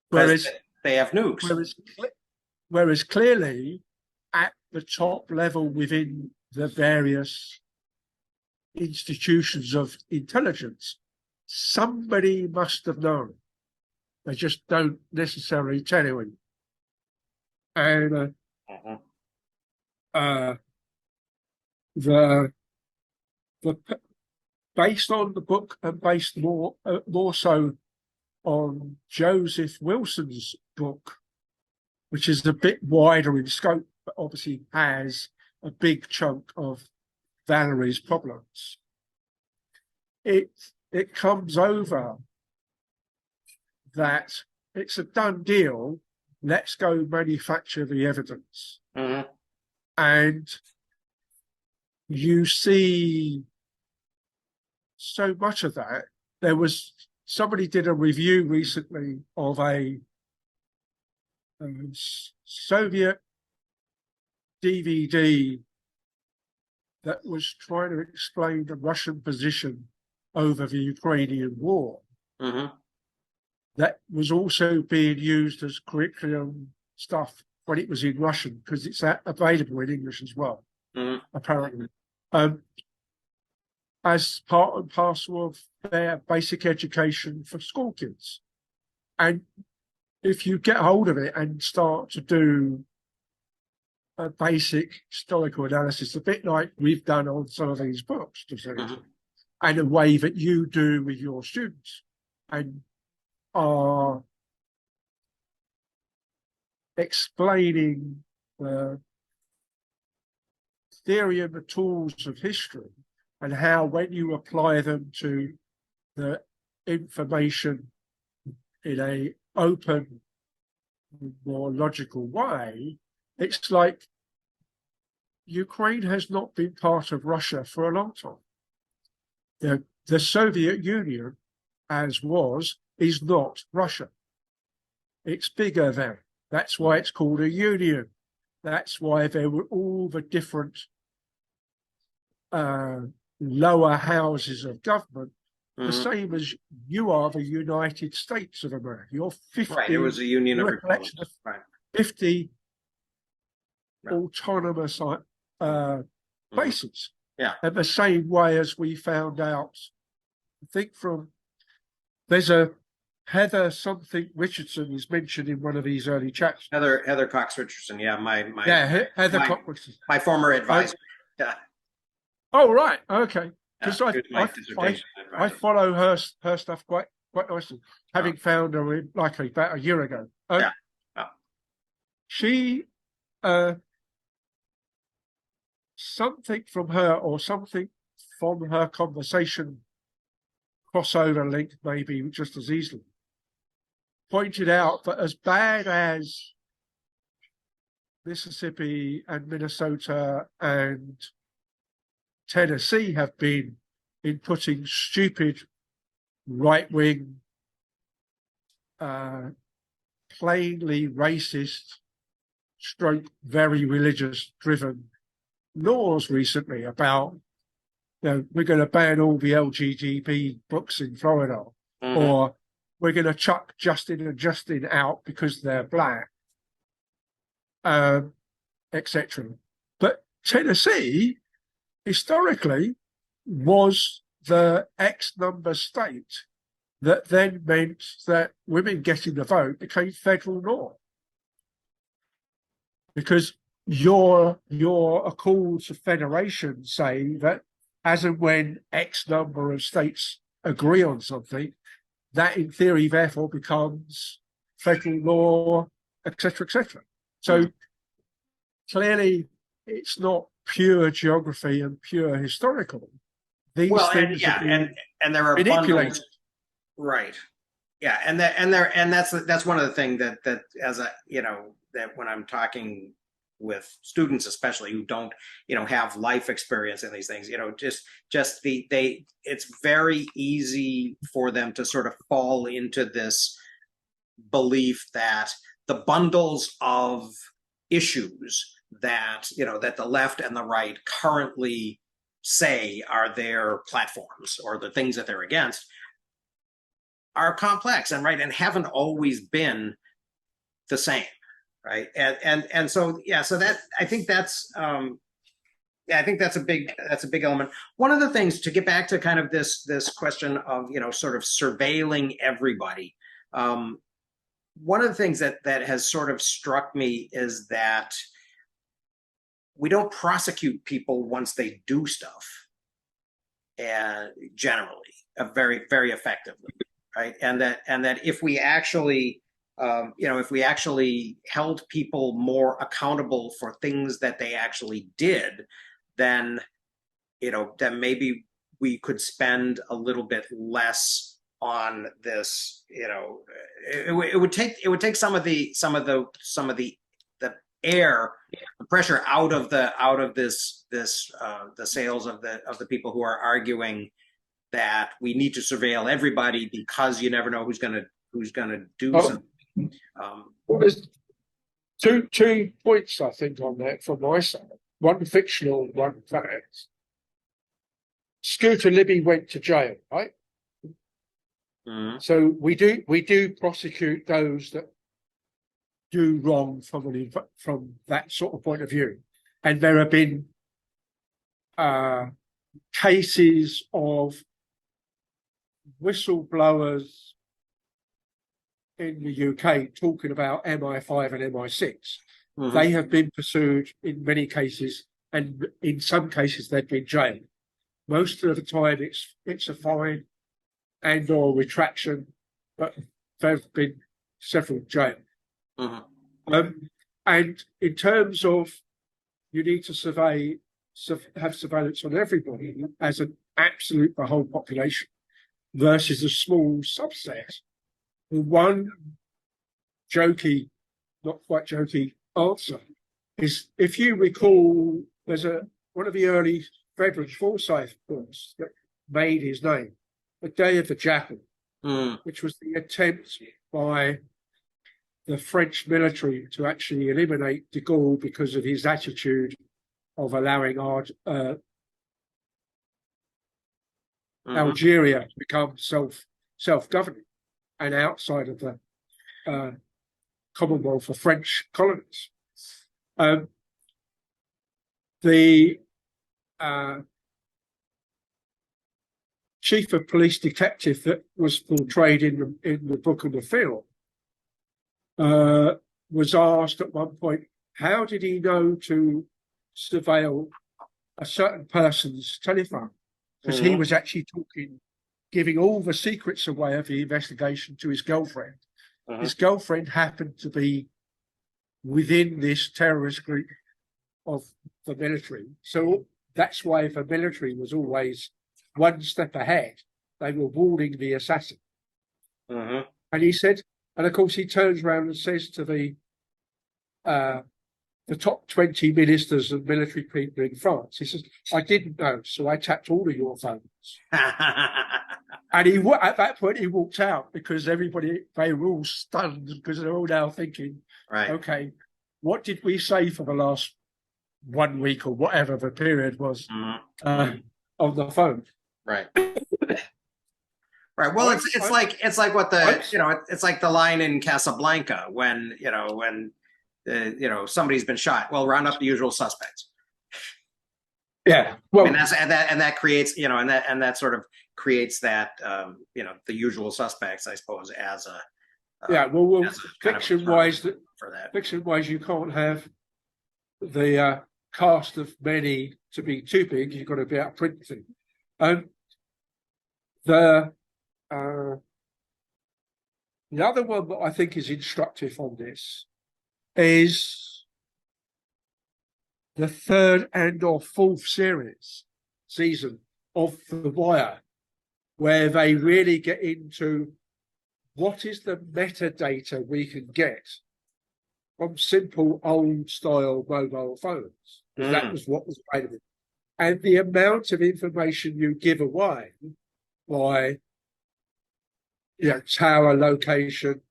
Whereas they have nukes. Whereas clearly at the top level within the various institutions of intelligence, somebody must have known. They just don't necessarily tell you. And the based on the book and based more so on Joseph Wilson's book, which is a bit wider in scope, but obviously has a big chunk of Valerie's problems. It comes over that it's a done deal. Let's go manufacture the evidence. And you see so much of that. There was somebody did a review recently of a Soviet DVD that was trying to explain the Russian position over the Ukrainian war. That was also being used as curriculum stuff when it was in Russian, because it's available in English as well, apparently. As part and parcel of their basic education for school kids. And if you get hold of it and start to do a basic historical analysis, a bit like we've done on some of these books, and a way that you do with your students, and are explaining the theory and the tools of history and how when you apply them to the information in a open, more logical way, it's like Ukraine has not been part of Russia for a long time. The Soviet Union, as was, is not Russia. It's bigger than. That's why it's called a union. That's why there were all the different lower houses of government, the same as you are the United States of America. You're 50. Right. It was a union of republics. 50 autonomous places. Yeah. In the same way as we found out, I think there's a Heather something Richardson is mentioned in one of these early chats. Heather Cox Richardson. Yeah. Heather Cox Richardson. My former advisor. Yeah. Oh, right. Okay. Because Yeah, I follow her stuff quite nicely, having found her likely about a year ago. Yeah. She, something from her or something from her conversation, crossover link maybe just as easily, pointed out that as bad as Mississippi and Minnesota and Tennessee have been in putting stupid right-wing, plainly racist, very religious-driven laws recently about, we're going to ban all the LGBT books in Florida, or we're going to chuck Justin and Justin out because they're black, etc. But Tennessee, historically, was the X number state that then meant that women getting the vote became federal law. Because your Accords of Federation say that as and when X number of states agree on something, that in theory therefore becomes federal law, etc., etc. So clearly it's not pure geography and pure historical. These things and there are bundles, right? Yeah, and that's one of the things that as a that when I'm talking with students, especially who don't have life experience in these things, it's very easy for them to sort of fall into this belief that the bundles of issues that that the left and the right currently say are their platforms or the things that they're against are complex and haven't always been the same, right? And so so that I think that's a big element. One of the things, to get back to kind of this question of sort of surveilling everybody, one of the things that has sort of struck me is that we don't prosecute people once they do stuff, and generally, very, very effectively, right? And that if we actually, if we actually held people more accountable for things that they actually did, then then maybe we could spend a little bit less on this. It would take some of the air, the pressure out of this the sails of the people who are arguing that we need to surveil everybody because you never know who's gonna do something. Well, there's two points I think on that from my side. One fictional, one fact. Scooter Libby went to jail, right? So we do prosecute those that do wrong from that sort of point of view, and there have been cases of whistleblowers in the UK talking about MI5 and MI6. They have been pursued in many cases, and in some cases they've been jailed. Most of the time it's a fine and or retraction, but there have been several jailed. And in terms of you need to have surveillance on everybody as an absolute the whole population versus a small subset. The one jokey, not quite jokey answer is, if you recall, there's one of the early Frederick Forsyth books that made his name, The Day of the Jackal, which was the attempt by the French military to actually eliminate de Gaulle because of his attitude of allowing Algeria to become self-governing and outside of the Commonwealth of French colonies. The chief of police detective that was portrayed in the book and the film was asked at one point, how did he know to surveil a certain person's telephone? Because he was actually giving all the secrets away of the investigation to his girlfriend. His girlfriend happened to be within this terrorist group of the military. So that's why the military was always one step ahead. They were warning the assassin. And he said, and of course he turns around and says to the top 20 ministers and military people in France, he says, I didn't know, so I tapped all of your phones. And at that point he walked out because they were all stunned because they're all now thinking, okay, what did we say for the last 1 week or whatever the period was on the phone? Right. Right. Well, it's like what it's like the line in Casablanca when somebody's been shot. Well, round up the usual suspects. Yeah. Well, and that creates that sort of creates that the usual suspects, I suppose, as a fiction wise you can't have the cast of many to be too big. You've got to be outprinting. The other one that I think is instructive on this is the third and or fourth season of The Wire, where they really get into what is the metadata we can get from simple old style mobile phones. That was what was available. And the amount of information you give away by tower location,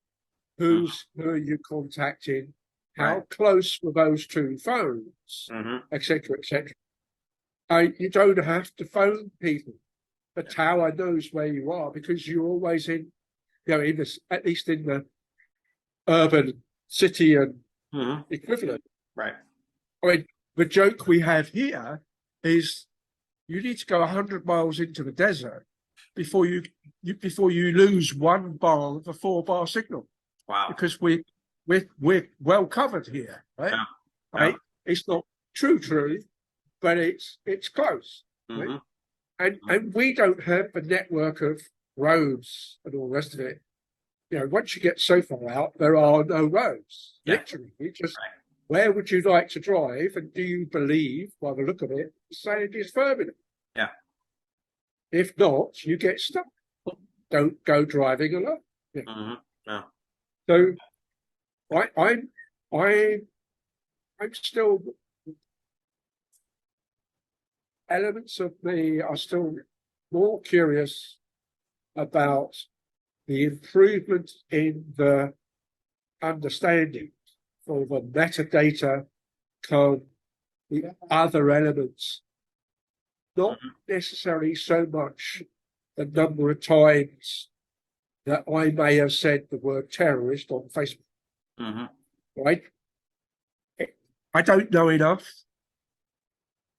who are you contacting, how close were those two phones, etc., etc. You don't have to phone people. The tower knows where you are because you're always in this, at least in the urban city and equivalent. Right. I mean, the joke we have here is you need to go 100 miles into the desert before you lose 1 bar of a 4-bar signal. Wow. Because we're well covered here, right? Yeah. Right? It's not true, but it's close. Right? And we don't have the network of roads and all the rest of it. Once you get so far out, there are no roads. Literally, where would you like to drive? And do you believe, by the look of it, saying it's Birmingham? Yeah. If not, you get stuck. Don't go driving alone. No. So, I'm still, elements of me are still more curious about the improvement in the understanding for the metadata code, the other elements, not necessarily so much the number of times that I may have said the word terrorist on Facebook. Right? I don't know enough,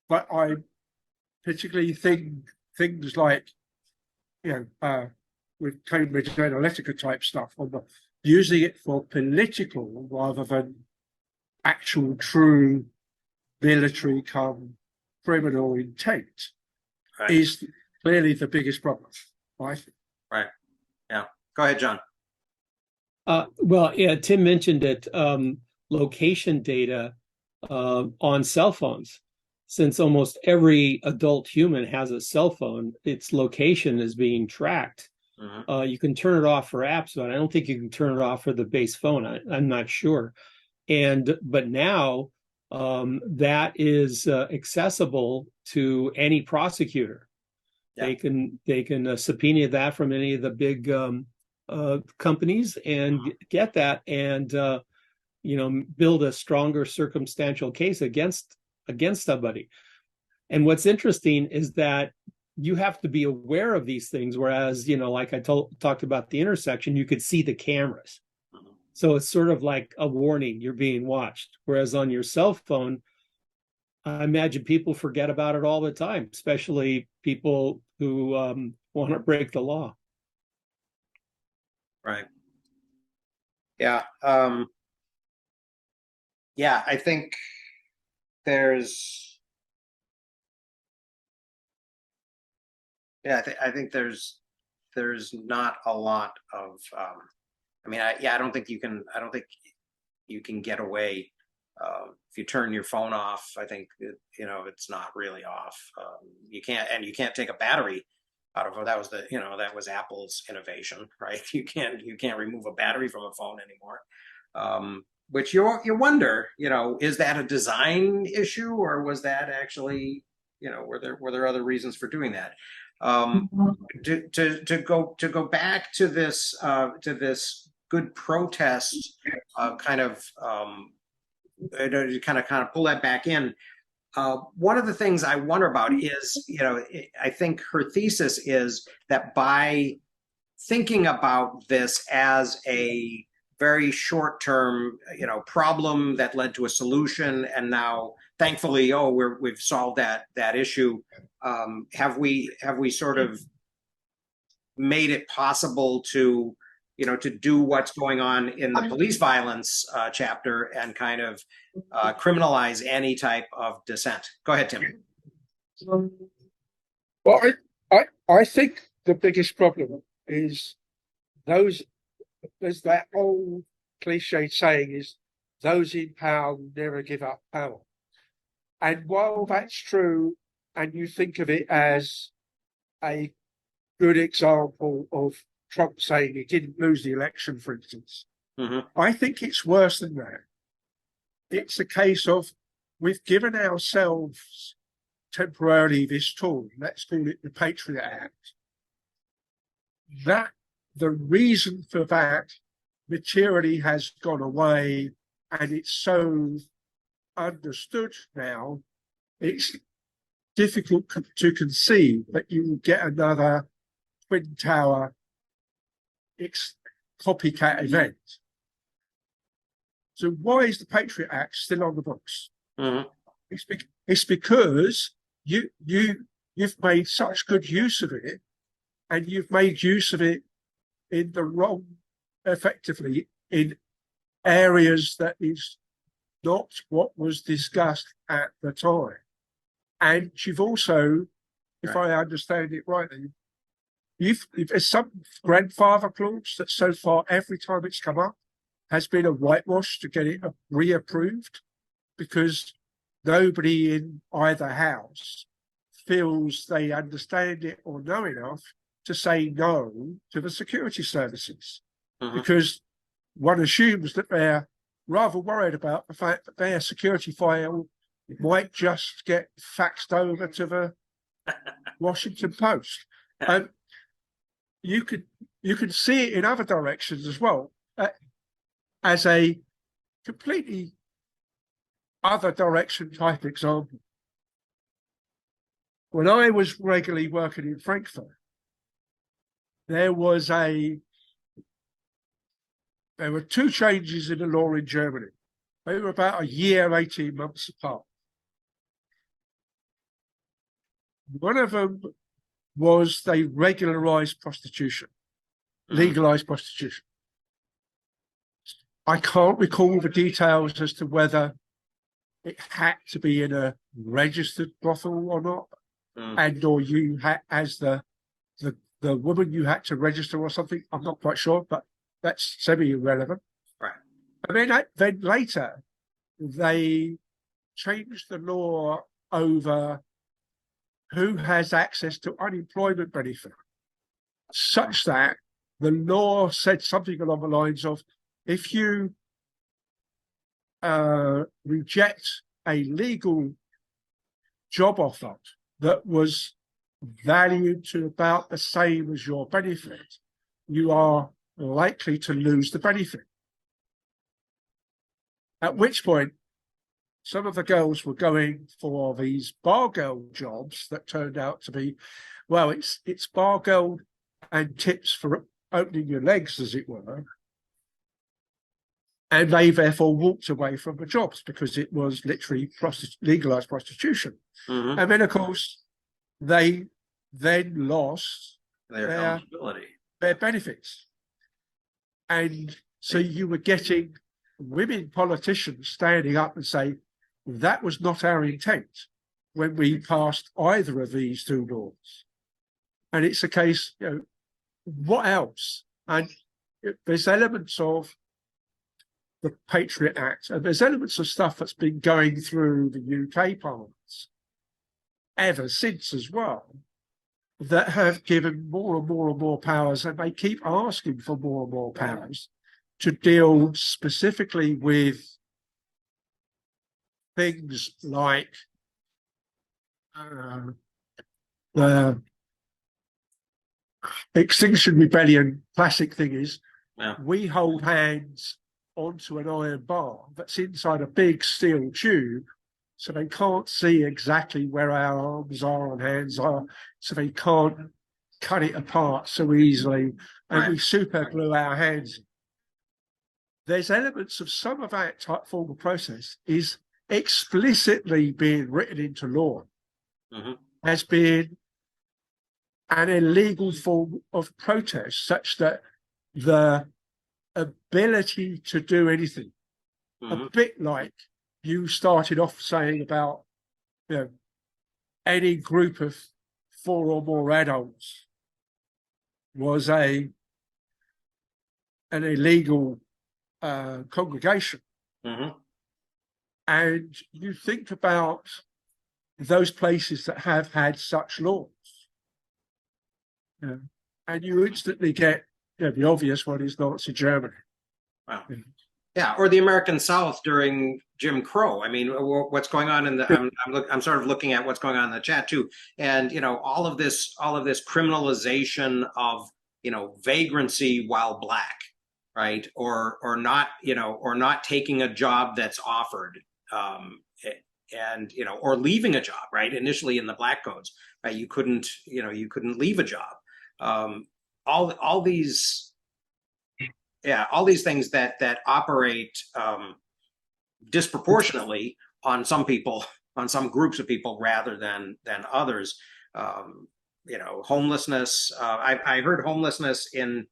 but I particularly think things like, with Cambridge Analytica type stuff, using it for political rather than actual true military criminal intent is clearly the biggest problem, I think. Right. Yeah. Go ahead, John. Well, yeah, Tim mentioned it. location data on cell phones. Since almost every adult human has a cell phone, its location is being tracked. You can turn it off for apps, but I don't think you can turn it off for the base phone. I'm not sure. But now that is accessible to any prosecutor. Yeah. They can subpoena that from any of the big companies and get that and build a stronger circumstantial case against somebody. And what's interesting is that you have to be aware of these things, whereas like I talked about the intersection, you could see the cameras. So it's sort of like a warning, you're being watched. Whereas on your cell phone, I imagine people forget about it all the time, especially people who want to break the law. Right. Yeah. Yeah, I think there's, I think there's not a lot of, I don't think you can get away. If you turn your phone off, I think it's not really off. You can't take a battery out of it. That was Apple's innovation, right? You can't remove a battery from a phone anymore. Which you wonder, is that a design issue, or was that actually, were there other reasons for doing that? To go back to this good protest kind of pull that back in. One of the things I wonder about is, I think her thesis is that by thinking about this as a very short-term, problem that led to a solution, and now, thankfully, we've solved that issue. Have we sort of made it possible to do what's going on in the police violence chapter and kind of criminalize any type of dissent? Go ahead, Tim. Well, I think the biggest problem is there's that old cliche saying is, those in power will never give up power. And while that's true, and you think of it as a good example of Trump saying he didn't lose the election, for instance, I think it's worse than that. It's a case of, we've given ourselves temporarily this tool, let's call it the Patriot Act, that the reason for that materially has gone away, and it's so understood now, it's difficult to conceive that you will get another Twin Tower copycat event. So why is the Patriot Act still on the books? It's because you've made such good use of it, and you've made use of it in the wrong, effectively, in areas that is not what was discussed at the time. And you've also, if I understand it rightly, there's some grandfather clause that so far every time it's come up has been a whitewash to get it reapproved, because nobody in either house feels they understand it or know enough to say no to the security services, because one assumes that they're rather worried about the fact that their security file might just get faxed over to the Washington Post. And you can see it in other directions as well, as a completely other direction type example. When I was regularly working in Frankfurt, there were two changes in the law in Germany. They were about a year, 18 months apart. One of them was they regularized prostitution, legalized prostitution. I can't recall the details as to whether it had to be in a registered brothel or not, and or you had, as the woman, you had to register or something. I'm not quite sure, but that's semi-irrelevant. Right. And then later, they changed the law over who has access to unemployment benefit, such that the law said something along the lines of, if you reject a legal job offer that was valued to about the same as your benefit, you are likely to lose the benefit. At which point, some of the girls were going for these bar girl jobs that turned out to be, well, it's bar girl and tips for opening your legs, as it were. And they therefore walked away from the jobs because it was literally legalized prostitution. Mhm. And then, of course, they then lost Their their eligibility. benefits. And so you were getting women politicians standing up and saying, that was not our intent when we passed either of these two laws. And it's a case, what else? And there's elements of the Patriot Act, and there's elements of stuff that's been going through the UK parliaments ever since as well, that have given more and more and more powers, and they keep asking for more and more powers to deal specifically with things like the Extinction Rebellion classic thing is, we hold hands onto an iron bar that's inside a big steel tube, so they can't see exactly where our arms are and hands are, so they can't cut it apart so easily, and we super glue our hands. There's elements of some of that type form of process is explicitly being written into law as being an illegal form of protest, such that the ability to do anything, a bit like you started off saying about, any group of 4 or more adults was an illegal congregation. And you think about those places that have had such laws, and you instantly get, the obvious one is Nazi Germany. Wow. Yeah, or the American South during Jim Crow. I mean, what's going on in the? I'm sort of looking at what's going on in the chat too, and all of this criminalization of vagrancy while black, right? Or not, or not taking a job that's offered, and or leaving a job, right? Initially in the black codes, right? You couldn't leave a job. All these things that operate disproportionately on some people, on some groups of people rather than others. Homelessness. I heard homelessness in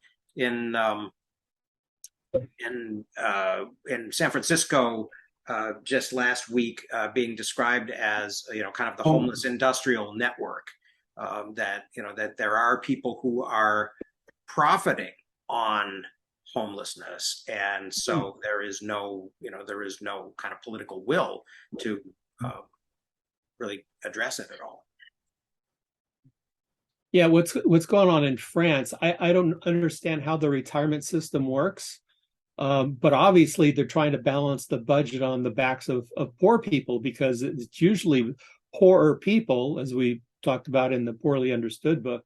San Francisco just last week being described as kind of the homeless industrial network. That there are people who are profiting on homelessness, and so there is no kind of political will to really address it at all. Yeah, what's going on in France? I don't understand how the retirement system works, but obviously they're trying to balance the budget on the backs of poor people, because it's usually poorer people, as we talked about in the Poorly Understood book,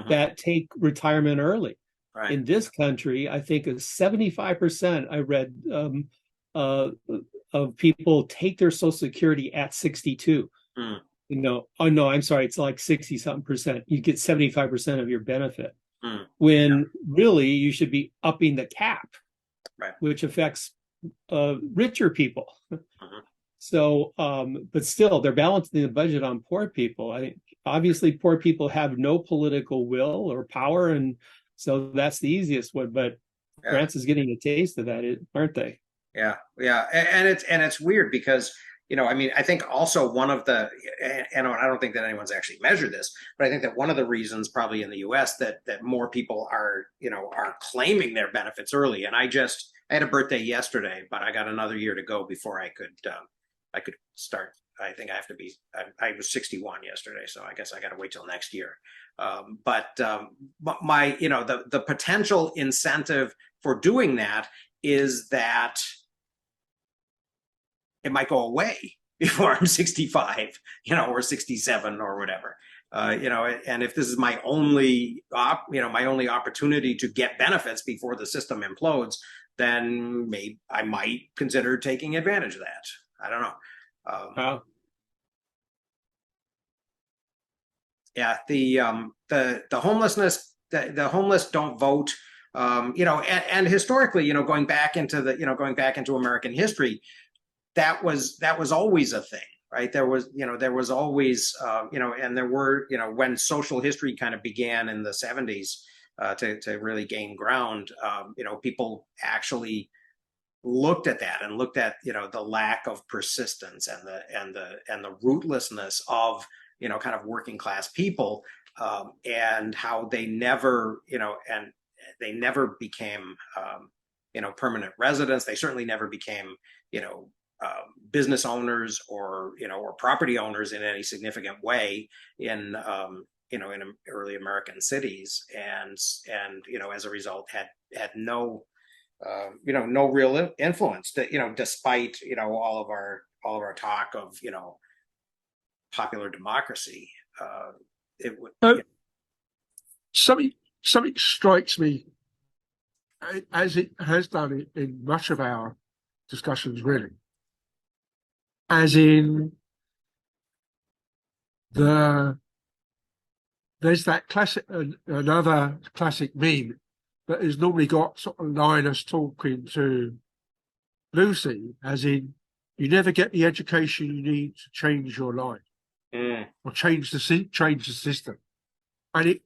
that take retirement early. Right. In this country, I think 75%, I read, of people take their Social Security at 62. Oh no, I'm sorry, it's like 60-something%. You get 75% of your benefit, when really you should be upping the cap, right, which affects richer people. So, but still, they're balancing the budget on poor people. Obviously, poor people have no political will or power, and so that's the easiest one. But France is getting a taste of that, aren't they? Yeah, and it's weird because I mean, I think also one of the, and I don't think that anyone's actually measured this, but I think that one of the reasons probably in the US that more people are, are claiming their benefits early. And I had a birthday yesterday, but I got another year to go before I could start. I think I was 61 yesterday, so I guess I got to wait till next year. But my, the potential incentive for doing that is that it might go away before I'm 65, or 67 or whatever. And if this is my only, my only opportunity to get benefits before the system implodes, then maybe I might consider taking advantage of that. I don't know. Wow. Yeah, the homelessness, the homeless don't vote. And historically, going back into American history, that was always a thing, right? There was always, and there were, when social history kind of began in the 70s to really gain ground, people actually looked at that and looked at, the lack of persistence and the rootlessness of, kind of working class people, and how they never, and they never became, permanent residents. They certainly never became, business owners or property owners in any significant way in in early American cities, and as a result had no no real influence, despite all of our talk of popular democracy. It would something strikes me, as it has done in much of our discussions, really, as in there's that classic, another classic meme that has normally got sort of Linus talking to Lucy, as in, you never get the education you need to change your life or change the system. And it,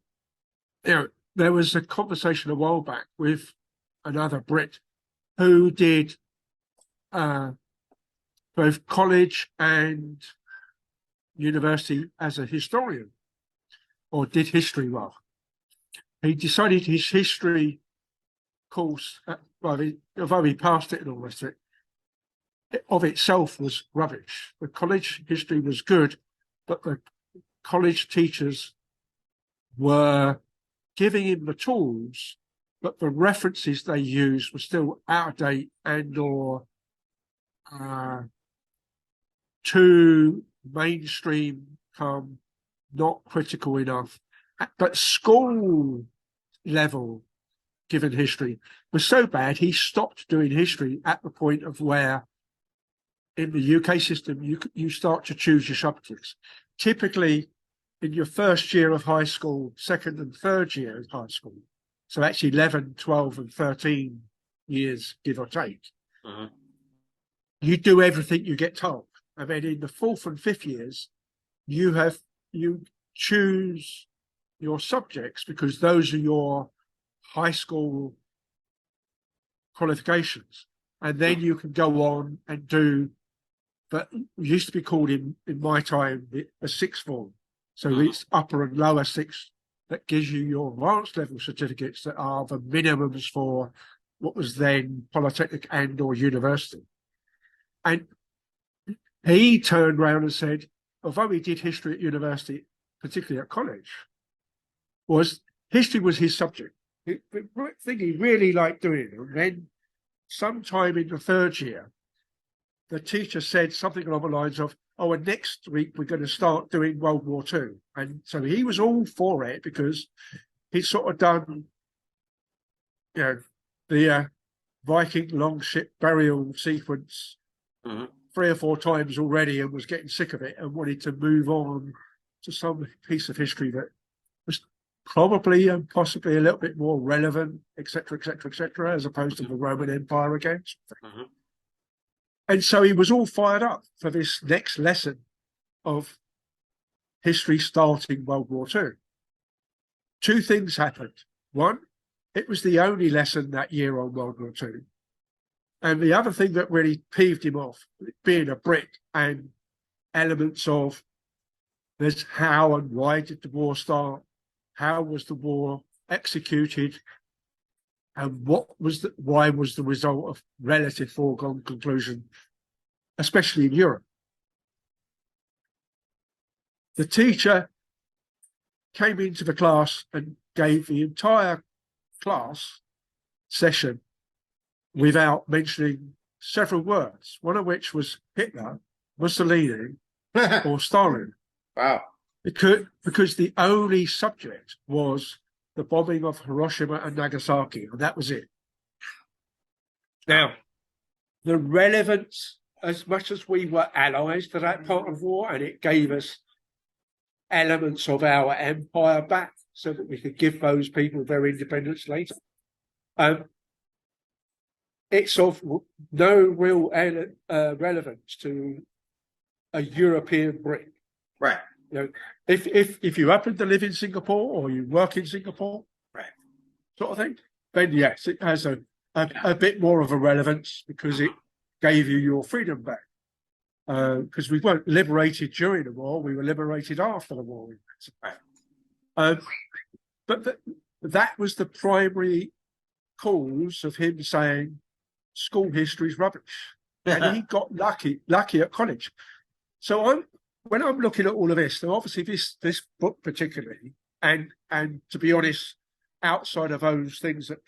there was a conversation a while back with another Brit who did both college and university as a historian, or did history rather. He decided his history course, although he passed it and all the rest of it, of itself was rubbish. The college history was good, but the college teachers were giving him the tools, but the references they used were still out of date and or too mainstream, not critical enough. But school level given history was so bad, he stopped doing history at the point of where in the UK system, you start to choose your subjects. Typically, in your first year of high school, second and third year of high school, so actually 11, 12 and 13 years, give or take, you do everything you get told. And then in the fourth and fifth years, you choose your subjects because those are your high school qualifications. And then you can go on and do, but used to be called in my time, a sixth form. So it's upper and lower sixth that gives you your advanced level certificates that are the minimums for what was then Polytechnic and or university. And he turned around and said, although he did history at university, particularly at college, history was his subject. The thing he really liked doing. And then sometime in the third year, the teacher said something along the lines of, oh, and next week we're going to start doing World War II. And so he was all for it because he'd sort of done, the Viking longship burial sequence 3 or 4 times already and was getting sick of it and wanted to move on to some piece of history that was probably and possibly a little bit more relevant, et cetera, as opposed to the Roman Empire again. And so he was all fired up for this next lesson of history starting World War II. 2 things happened. One, it was the only lesson that year on World War II. And the other thing that really peeved him off, being a Brit, and elements of there's how and why did the war start, how was the war executed, and why was the result of relative foregone conclusion, especially in Europe. The teacher came into the class and gave the entire class session without mentioning several words, one of which was Hitler, Mussolini, or Stalin. Wow. Because the only subject was the bombing of Hiroshima and Nagasaki, and that was it. Now, the relevance, as much as we were allies to that part of war, and it gave us elements of our empire back so that we could give those people their independence later, it's of no real relevance to a European Brit. Right. You know, if you happen to live in Singapore or you work in Singapore, Right, sort of thing, then yes, it has a bit more of a relevance because it gave you your freedom back. Because we weren't liberated during the war, we were liberated after the war. Right. But that was the primary cause of him saying school history is rubbish, and he got lucky at college. So when I'm looking at all of this, now obviously this book particularly, and to be honest, outside of those things that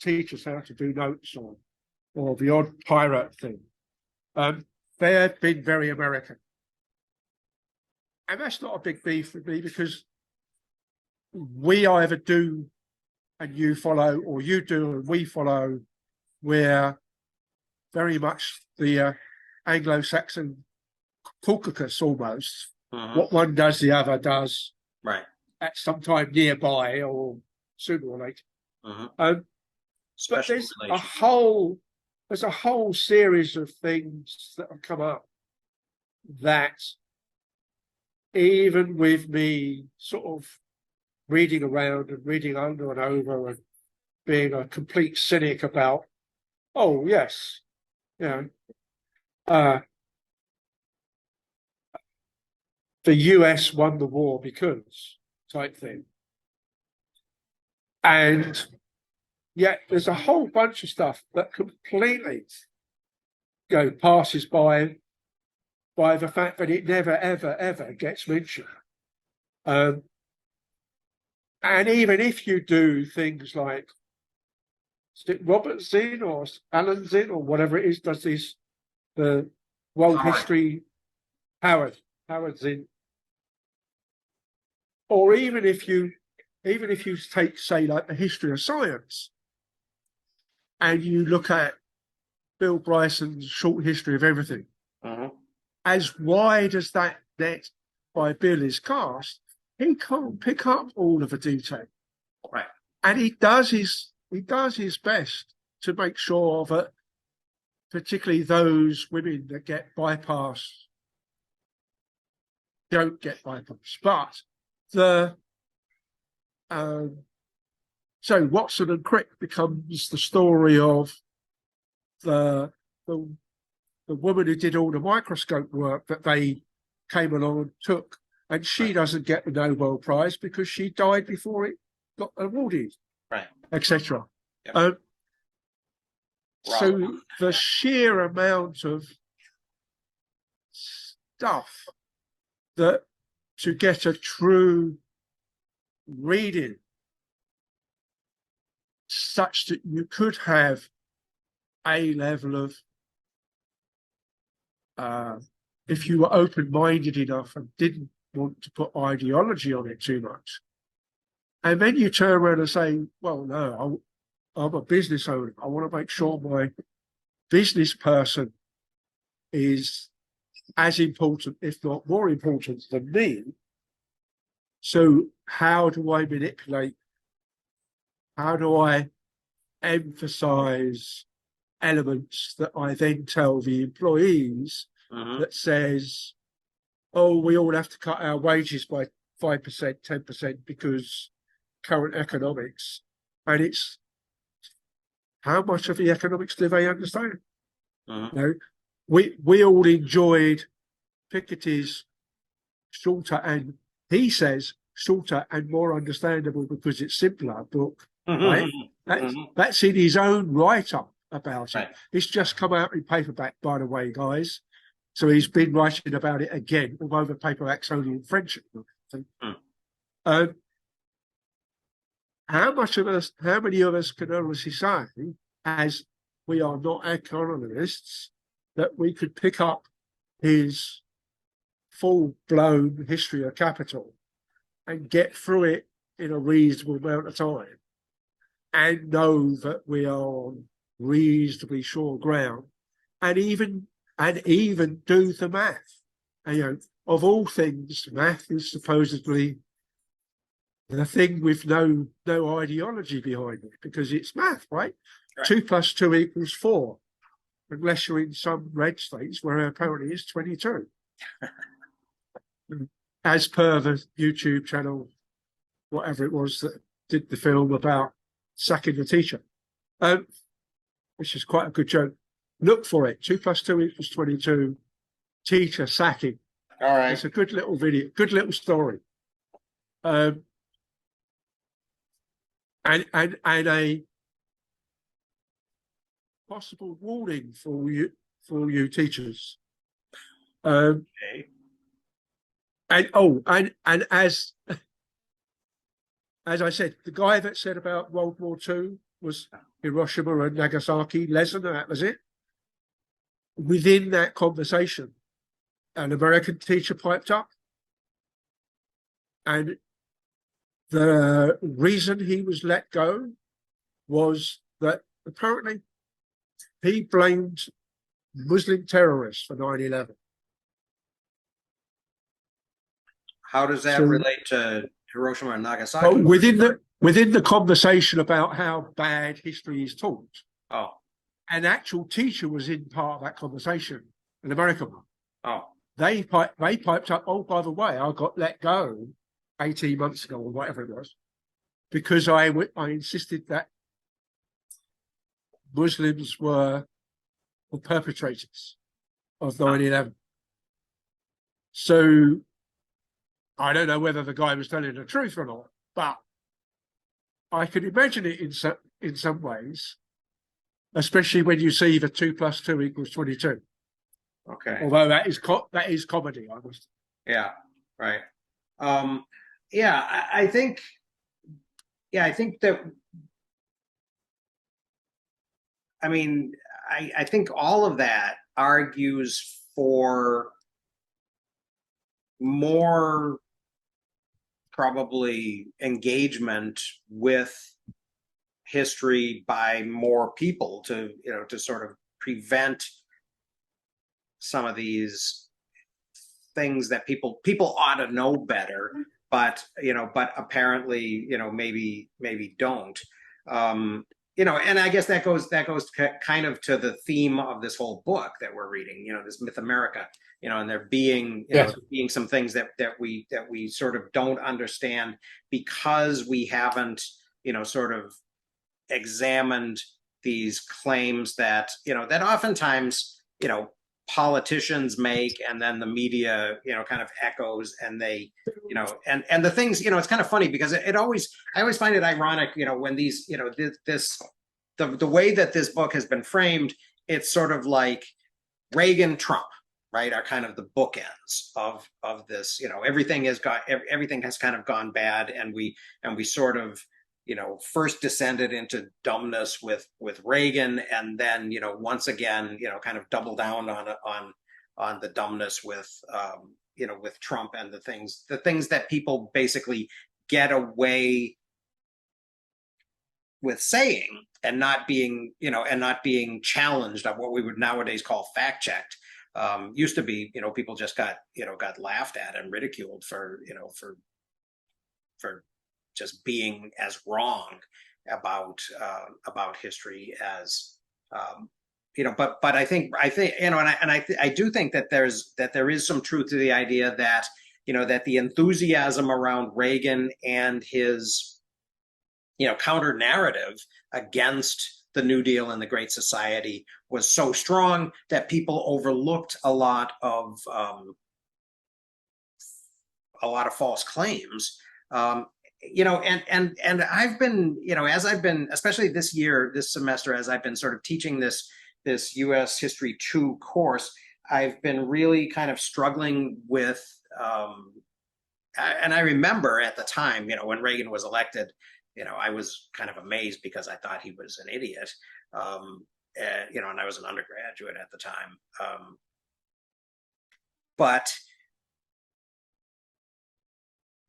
teach us how to do notes or the odd pirate thing, they have been very American. And that's not a big beef with me because we either do and you follow, or you do and we follow. We're very much the Anglo-Saxon Caucasus almost. What one does, the other does. Right. At some time nearby or sooner or later. But there's a whole series of things that have come up that even with me sort of reading around and reading over and over and being a complete cynic about, oh yes, you know, the US won the war because type thing. And yet there's a whole bunch of stuff that completely passes by the fact that it never, ever, ever gets mentioned. And even if you do things like Robert Zinn or Alan Zinn or whatever it is, does this, the world history, Howard Zinn, or even if you take, say, like the history of science, and you look at Bill Bryson's short history of everything, as wide as that net by Bill is cast, he can't pick up all of the detail. Right. And he does his best to make sure that particularly those women that get bypassed don't get bypassed. But so Watson and Crick becomes the story of the woman who did all the microscope work that they came along and took, and she doesn't get the Nobel Prize because she died before it got awarded, right, etc. Yep. So the sheer amount of stuff that to get a true reading such that you could have a level of if you were open-minded enough and didn't want to put ideology on it too much, and then you turn around and say, well, no, I'm a business owner, I want to make sure my business person is as important, if not more important than me. So how do I manipulate? How do I emphasize elements that I then tell the employees that says, oh, we all have to cut our wages by 5%, 10% because current economics. And it's how much of the economics do they understand? Mhm. You know, we all enjoyed Piketty's shorter and he says shorter and more understandable because it's simpler book, right? That's in his own write-up about it. Right. It's just come out in paperback, by the way, guys. So he's been writing about it again, although the paperback's only in French. Mm. How many of us can honestly say, as we are not economists, that we could pick up his full-blown history of capital and get through it in a reasonable amount of time and know that we are on reasonably sure ground and even do the math? And, you know, of all things, math is supposedly the thing with no ideology behind it because it's math, right? Right. 2 + 2 = 4, unless you're in some red states where apparently it's 22. As per the YouTube channel, whatever it was that did the film about sacking the teacher, which is quite a good joke. Look for it. 2 + 2 = 22. Teacher sacking. All right. It's a good little video, good little story. And a possible warning for you teachers. Okay. And as I said, the guy that said about World War II was Hiroshima and Nagasaki, Lesnar, that was it. Within that conversation, an American teacher piped up, and the reason he was let go was that apparently he blamed Muslim terrorists for 9/11. How does that So- relate to Hiroshima and Nagasaki? But within the conversation about how bad history is taught, Oh, an actual teacher was in part of that conversation, an American one. oh, They piped up, oh, by the way, I got let go 18 months ago or whatever it was, because I insisted that Muslims were perpetrators of 9/11. So I don't know whether the guy was telling the truth or not, but I can imagine it in some ways, especially when you see the 2 + 2 = 22. okay. Although that is comedy, I must. Yeah, right. Yeah, I think that, I mean, I think all of that argues for more probably engagement with history by more people to, you know, to sort of prevent some of these things that people ought to know better, but, you know, but apparently, you know, maybe don't. You know, and I guess that goes kind of to the theme of this whole book that we're reading, you know, this Myth America, you know, and there being, you know, being some things that we sort of don't understand because we haven't, you know, sort of examined these claims that, you know, that oftentimes, you know, politicians make, and then the media, you know, kind of echoes, and they, you know, and the things, you know, it's kind of funny because I always find it ironic, you know, when these, you know, the way that this book has been framed, it's sort of like Reagan, Trump, right, are kind of the bookends of this, you know, everything has kind of gone bad, and we sort of, you know, first descended into dumbness with Reagan, and then, you know, once again, you know, kind of double down on the dumbness with, you know, with Trump, and the things that people basically get away with saying and not being, you know, and not being challenged on what we would nowadays call fact checked. Used to be, you know, people just got laughed at and ridiculed for, you know, for just being as wrong about history as, you know, but I think, you know, and I do think that there is some truth to the idea that, you know, that the enthusiasm around Reagan and his, you know, counter narrative against the New Deal and the Great Society was so strong that people overlooked a lot of false claims. And I've been, as I've been, especially this semester, as I've been sort of teaching this U.S. History 2 course, I've been really kind of struggling with, and I remember at the time, when Reagan was elected, I was kind of amazed because I thought he was an idiot, and I was an undergraduate at the time. But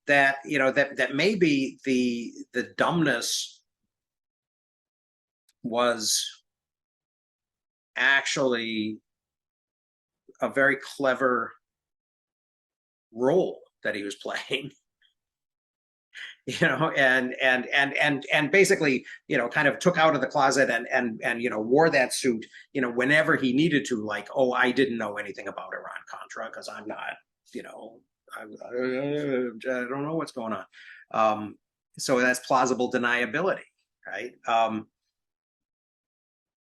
that maybe the dumbness was actually a very clever role that he was playing, and basically, kind of took out of the closet and wore that suit, whenever he needed to, like, oh, I didn't know anything about Iran-Contra because I'm not, I don't know what's going on. So that's plausible deniability, right?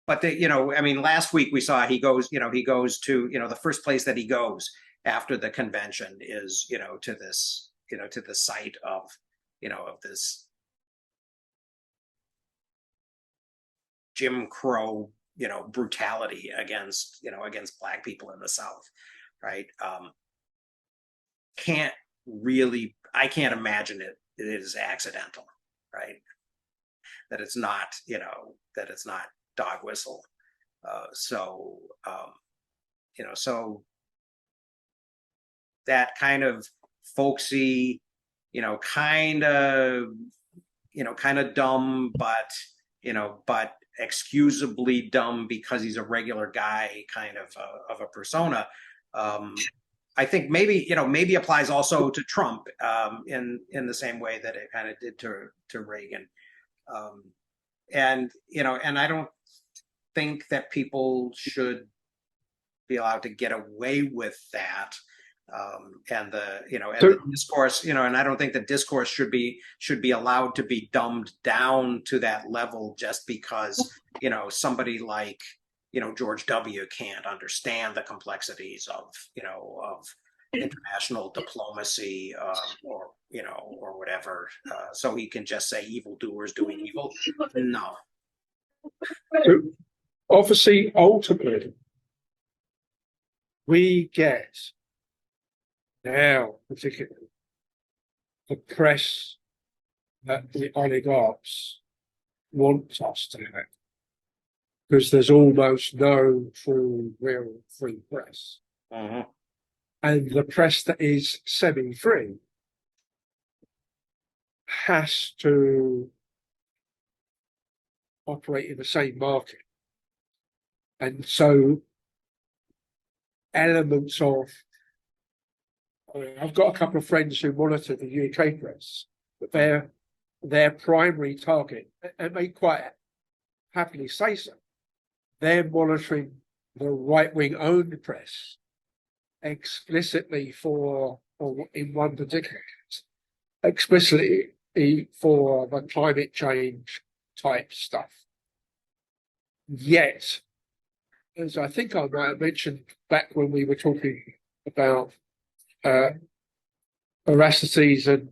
But last week we saw he goes to, the first place that he goes after the convention is, to the site of, of this Jim Crow, brutality against Black people in the South, right? I can't imagine it is accidental, right? That it's not dog whistle. So that kind of folksy, kind of dumb, but excusably dumb because he's a regular guy, kind of a persona. I think maybe applies also to Trump, in the same way that it kind of did to Reagan. And I don't think that people should be allowed to get away with that. And the discourse, and I don't think the discourse should be allowed to be dumbed down to that level just because, somebody like, George W. can't understand the complexities of international diplomacy, or whatever. So he can just say evildoers doing evil. No. So obviously, ultimately, we get now, particularly, the press that the oligarchs want us to have, because there's almost no true, real free press. Uh-huh. And the press that is semi-free has to operate in the same market. And so elements of, I've got a couple of friends who monitor the UK press, but their primary target, and they quite happily say so, they're monitoring the right-wing owned press explicitly or in one particular case, explicitly for the climate change type stuff. Yet, as I think I might have mentioned back when we were talking about Erastides and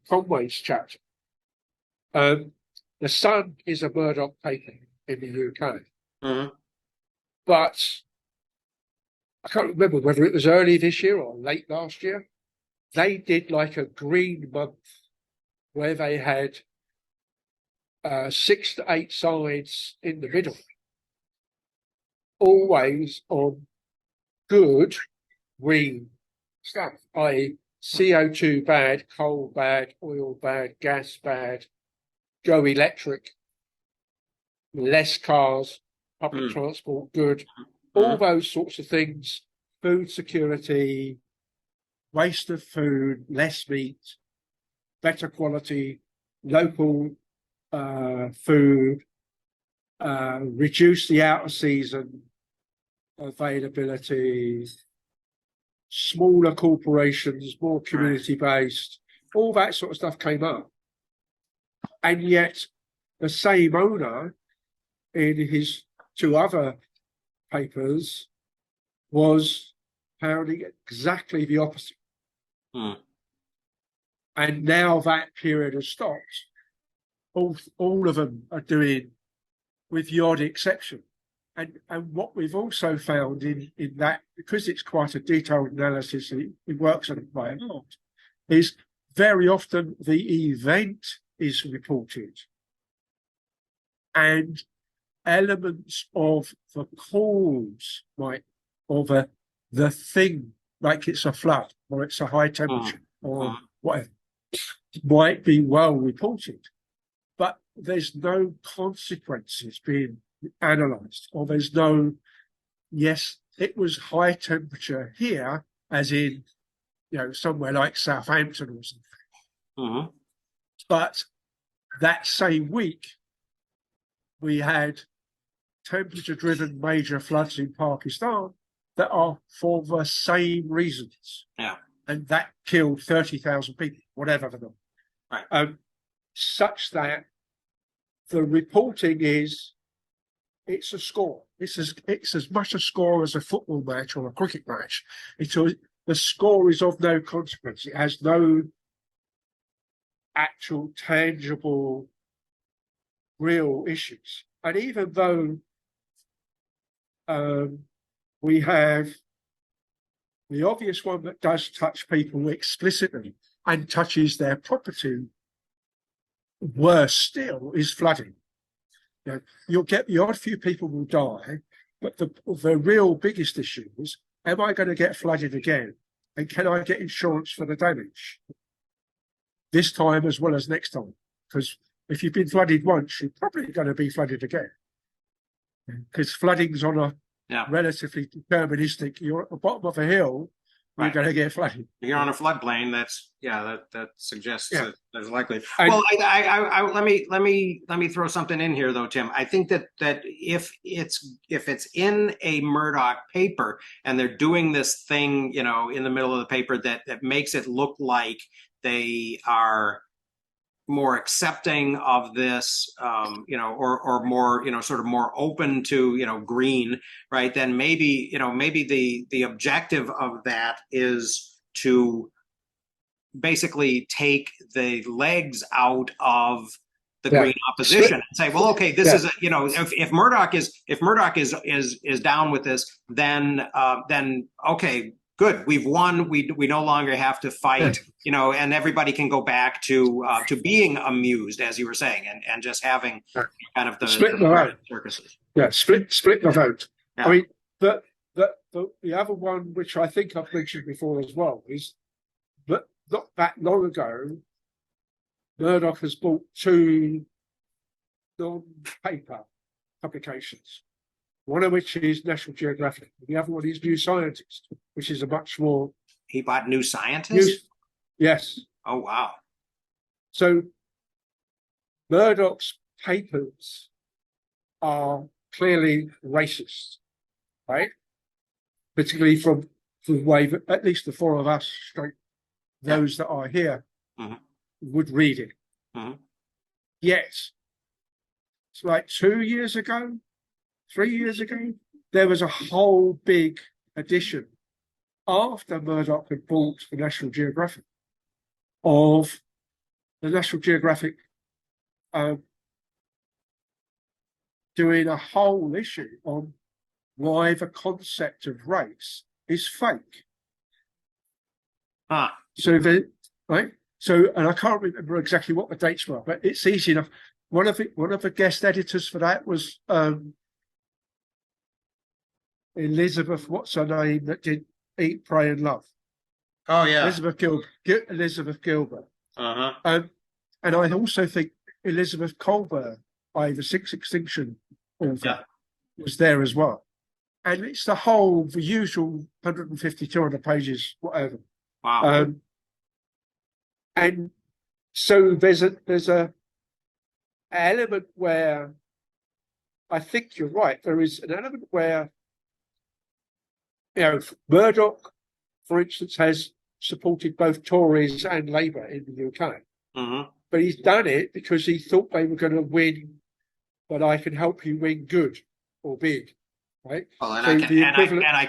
Conway's chapter, the Sun is a Murdoch paper in the UK. Uh-huh. But I can't remember whether it was early this year or late last year. They did like a green month where they had 6 to 8 sides in the middle, always on good green stuff, i.e. CO2 bad, coal bad, oil bad, gas bad, go electric, less cars, public transport good, all those sorts of things, food security, waste of food, less meat, better quality, local food, reduce the out of season availability, smaller corporations, more community based, all that sort of stuff came up. And yet the same owner in his two other papers was pounding exactly the opposite. Hmm. And now that period has stopped. All of them are doing, with the odd exception. And what we've also found in that, because it's quite a detailed analysis, it works on it by heart, is very often the event is reported and elements of the cause, like, or the thing, like it's a flood or it's a high temperature or whatever, might be well reported, but there's no consequences being analysed, or there's no, yes, it was high temperature here, as in, somewhere like Southampton or something. But that same week, we had temperature-driven major floods in Pakistan that are for the same reasons. Yeah. And that killed 30,000 people, whatever the number. Right. Such that the reporting is, it's a score. It's as much a score as a football match or a cricket match. The score is of no consequence. It has no actual, tangible, real issues. And even though we have the obvious one that does touch people explicitly and touches their property, worse still is flooding. You'll get the odd few people will die, but the real biggest issue is, am I going to get flooded again? And can I get insurance for the damage? This time as well as next time. Because if you've been flooded once, you're probably going to be flooded again. Because flooding's on a relatively deterministic, you're at the bottom of a hill, you're going to get flooded. You're on a floodplain. That suggests that there's likely. And, well, let me throw something in here though, Tim. I think that if it's in a Murdoch paper and they're doing this thing, in the middle of the paper that makes it look like they are more accepting of this, or more, sort of more open to, green, right? Then maybe the objective of that is to basically take the legs out of the green opposition and say, well, okay, this is if Murdoch is down with this, then okay, good, we've won. We no longer have to fight, and everybody can go back to being amused, as you were saying, and just having kind of the circuses. Yeah, split the vote. Yeah. I mean, the other one, which I think I've mentioned before as well, is that not that long ago, Murdoch has bought 2 non-paper publications. One of which is National Geographic, and the other one is New Scientist, which is a much more. He bought New Scientist? Yes. Oh, wow. So Murdoch's papers are clearly racist, right? Particularly from the way that at least the 4 of us, those that are here, would read it. Yet, it's like 2 years ago, 3 years ago, there was a whole big edition after Murdoch had bought the National Geographic of the National Geographic doing a whole issue on why the concept of race is fake. So and I can't remember exactly what the dates were, but it's easy enough. One of the guest editors for that was Elizabeth, what's her name, that did Eat, Pray and Love. Oh yeah, Elizabeth Gilbert. And I also think Elizabeth Colbert, by the Sixth Extinction author, was there as well. And it's the usual 150, 200 pages, whatever. Wow. And so there's a element where I think you're right. There is an element where, Murdoch, for instance, has supported both Tories and Labour in the UK. But he's done it because he thought they were going to win but I can help you win good or big, right? Well, and So I can, the and equivalent- I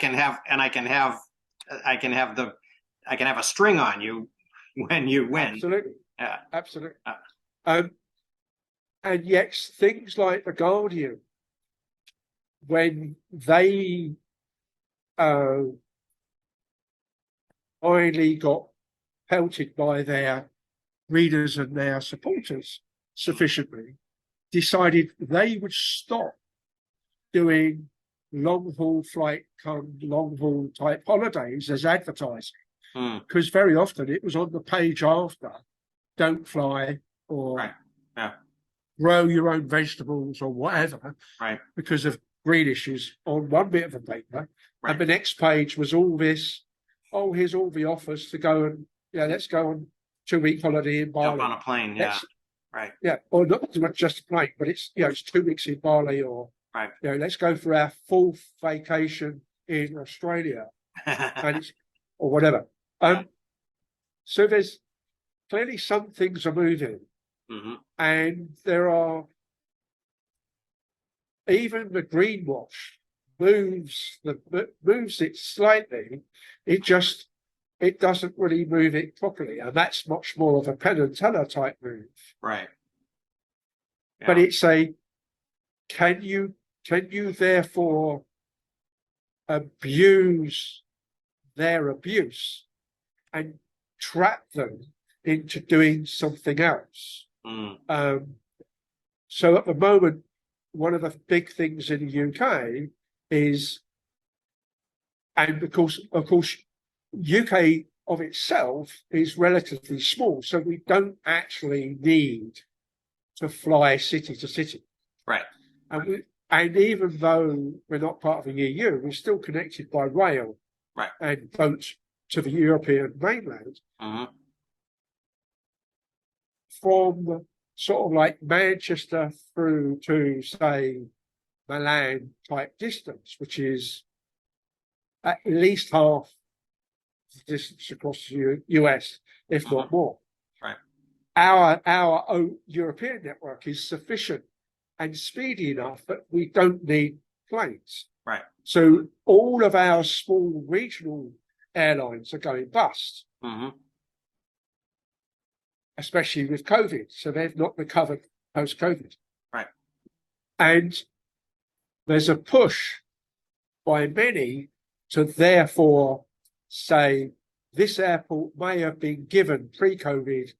can have a string on you when you win. Absolutely. Yeah. Absolutely. Uh. And yet things like The Guardian, when they finally got pelted by their readers and their supporters sufficiently, decided they would stop doing long haul flight, long haul type holidays as advertising. Because very often it was on the page after, don't fly, or Right. Yeah. grow your own vegetables, or whatever, Right. because of green issues on one bit of the paper. Right. And the next page was all this, oh, here's all the offers to go and, let's go on 2-week holiday in Bali. Jump on a plane. Yeah. Let's- Right. Yeah, or not so much just a plane, but it's, it's 2 weeks in Bali, or, Right. let's go for our 4th vacation in Australia, and it's, or whatever. So there's clearly some things are moving, Hmm. and there are, even the greenwash moves it slightly. It doesn't really move it properly, and that's much more of a Penn and Teller type move. Right. But Yeah. it's a, can you therefore abuse their abuse and trap them into doing something else? So at the moment, one of the big things in the UK is, and of course, UK of itself is relatively small, so we don't actually need to fly city to city. Right. And even though we're not part of the EU, we're still connected by rail, Right. and boat to the European mainland. From sort of like Manchester through to, say, Milan type distance, which is at least half the distance across the US, if not more. Right. Our own European network is sufficient and speedy enough that we don't need planes. Right. So all of our small regional airlines are going bust, especially with COVID. So they've not recovered post-COVID. Right. And there's a push by many to therefore say this airport may have been given pre-COVID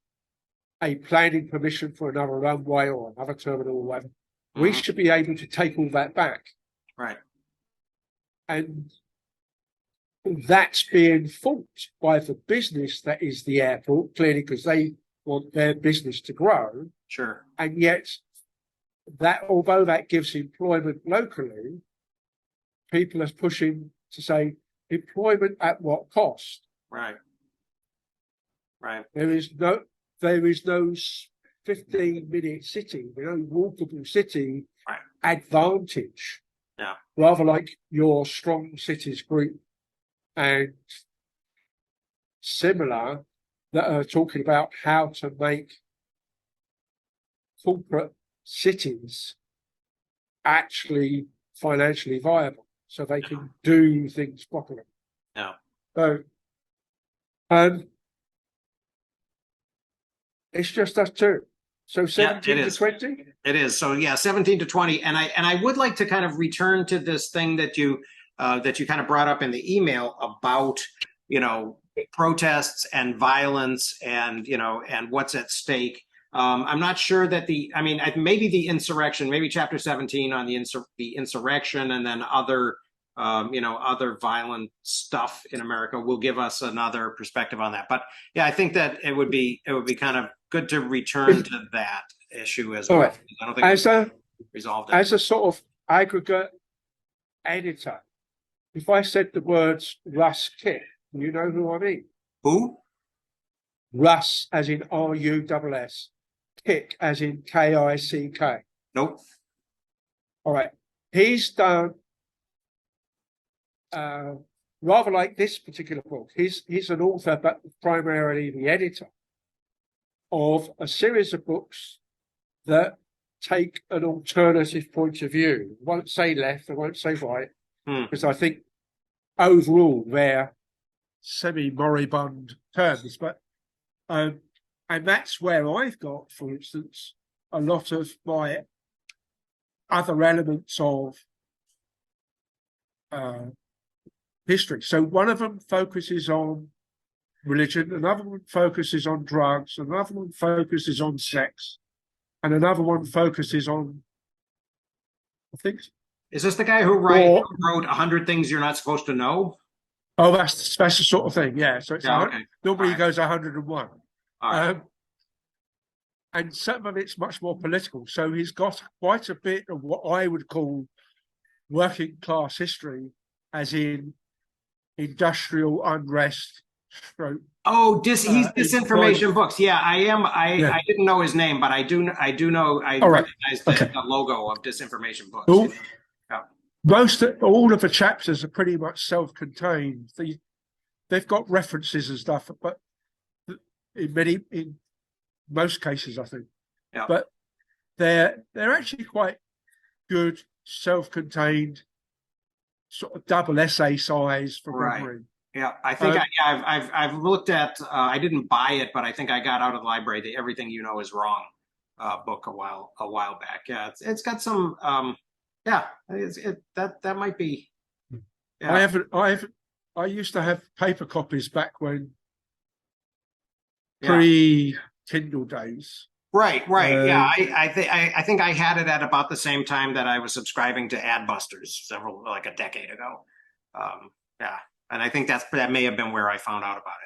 a planning permission for another runway or another terminal or whatever. We should be able to take all that back. Right. And that's being fought by the business that is the airport, clearly, because they want their business to grow. Sure. And yet, that, although that gives employment locally, people are pushing to say employment at what cost? Right. Right. There is no 15-minute city, walkable city advantage. Yeah. Rather like your strong cities group and similar that are talking about how to make corporate cities actually financially viable so they can do things properly. Yeah. So, it's just us two. So 17 to 20? It is. So yeah, 17 to 20. And I would like to kind of return to this thing that you kind of brought up in the email about, protests and violence and, and what's at stake. I'm not sure that maybe the insurrection, maybe chapter 17 on the insurrection and then other violent stuff in America will give us another perspective on that. But yeah, I think that it would be kind of good to return to that issue as well. All right. I don't think resolved it. As a sort of aggregate editor, if I said the words Russ Kick, you know who I mean? Who? Russ as in RUSS, Kick as in KICK. Nope. All right. He's done rather like this particular book. He's an author, but primarily the editor of a series of books that take an alternative point of view. I won't say left, I won't say right, because I think overall they're semi-moribund terms. But and that's where I've got, for instance, a lot of my other elements of history. So one of them focuses on religion, another one focuses on drugs, another one focuses on sex, and another one focuses on, I think. Is this the guy who wrote 100 Things You're Not Supposed to Know? Oh, that's the sort of thing, yeah. So it's Okay. normally he goes 101. All right. And some of it's much more political. So he's got quite a bit of what I would call working class history, as in industrial unrest. Oh, he's disinformation books. Yeah, I am. I didn't know his name, but I do know. I recognize the logo of Disinformation Books. Well, all of the chapters are pretty much self-contained. They've got references and stuff, but in most cases, I think. Yeah. But they're actually quite good, self-contained, sort of double essay size for memory. Yeah, I think I've looked at. I didn't buy it, but I think I got out of the library the "Everything You Know Is Wrong" book a while back. Yeah, it's got some. That might be. Yeah. I used to have paper copies back when pre-Kindle days. Right. I think I had it at about the same time that I was subscribing to Adbusters like a decade ago. And I think that may have been where I found out about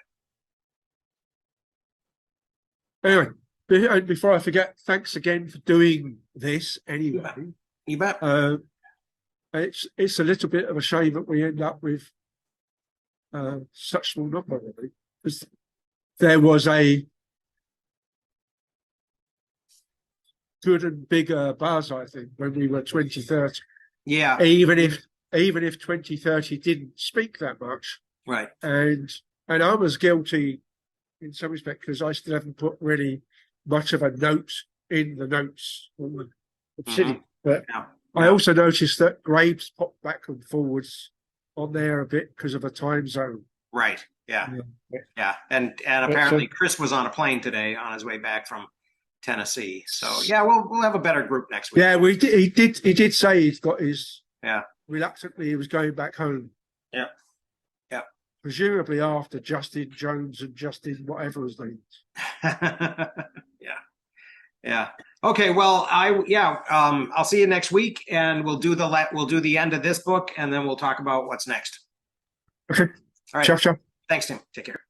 it. Anyway, before I forget, thanks again for doing this anyway. You bet. It's a little bit of a shame that we end up with such small number, really. Because there was a good and bigger buzz, I think, when we were 2030. Yeah. Even if 2030 didn't speak that much. Right. And I was guilty in some respect because I still haven't put really much of a note in the notes on the city. But I also noticed that Graves popped back and forwards on there a bit because of a time zone. Right. Yeah. And apparently Chris was on a plane today on his way back from Tennessee. So yeah, we'll have a better group next week. Yeah, he did say he's got his. Yeah. Reluctantly, he was going back home. Yeah. Presumably after Justin Jones and Justin whatever his name is. Yeah. Okay. Well, I'll see you next week, and we'll do the end of this book, and then we'll talk about what's next. Okay. All right. Ciao. Thanks, Tim. Take care.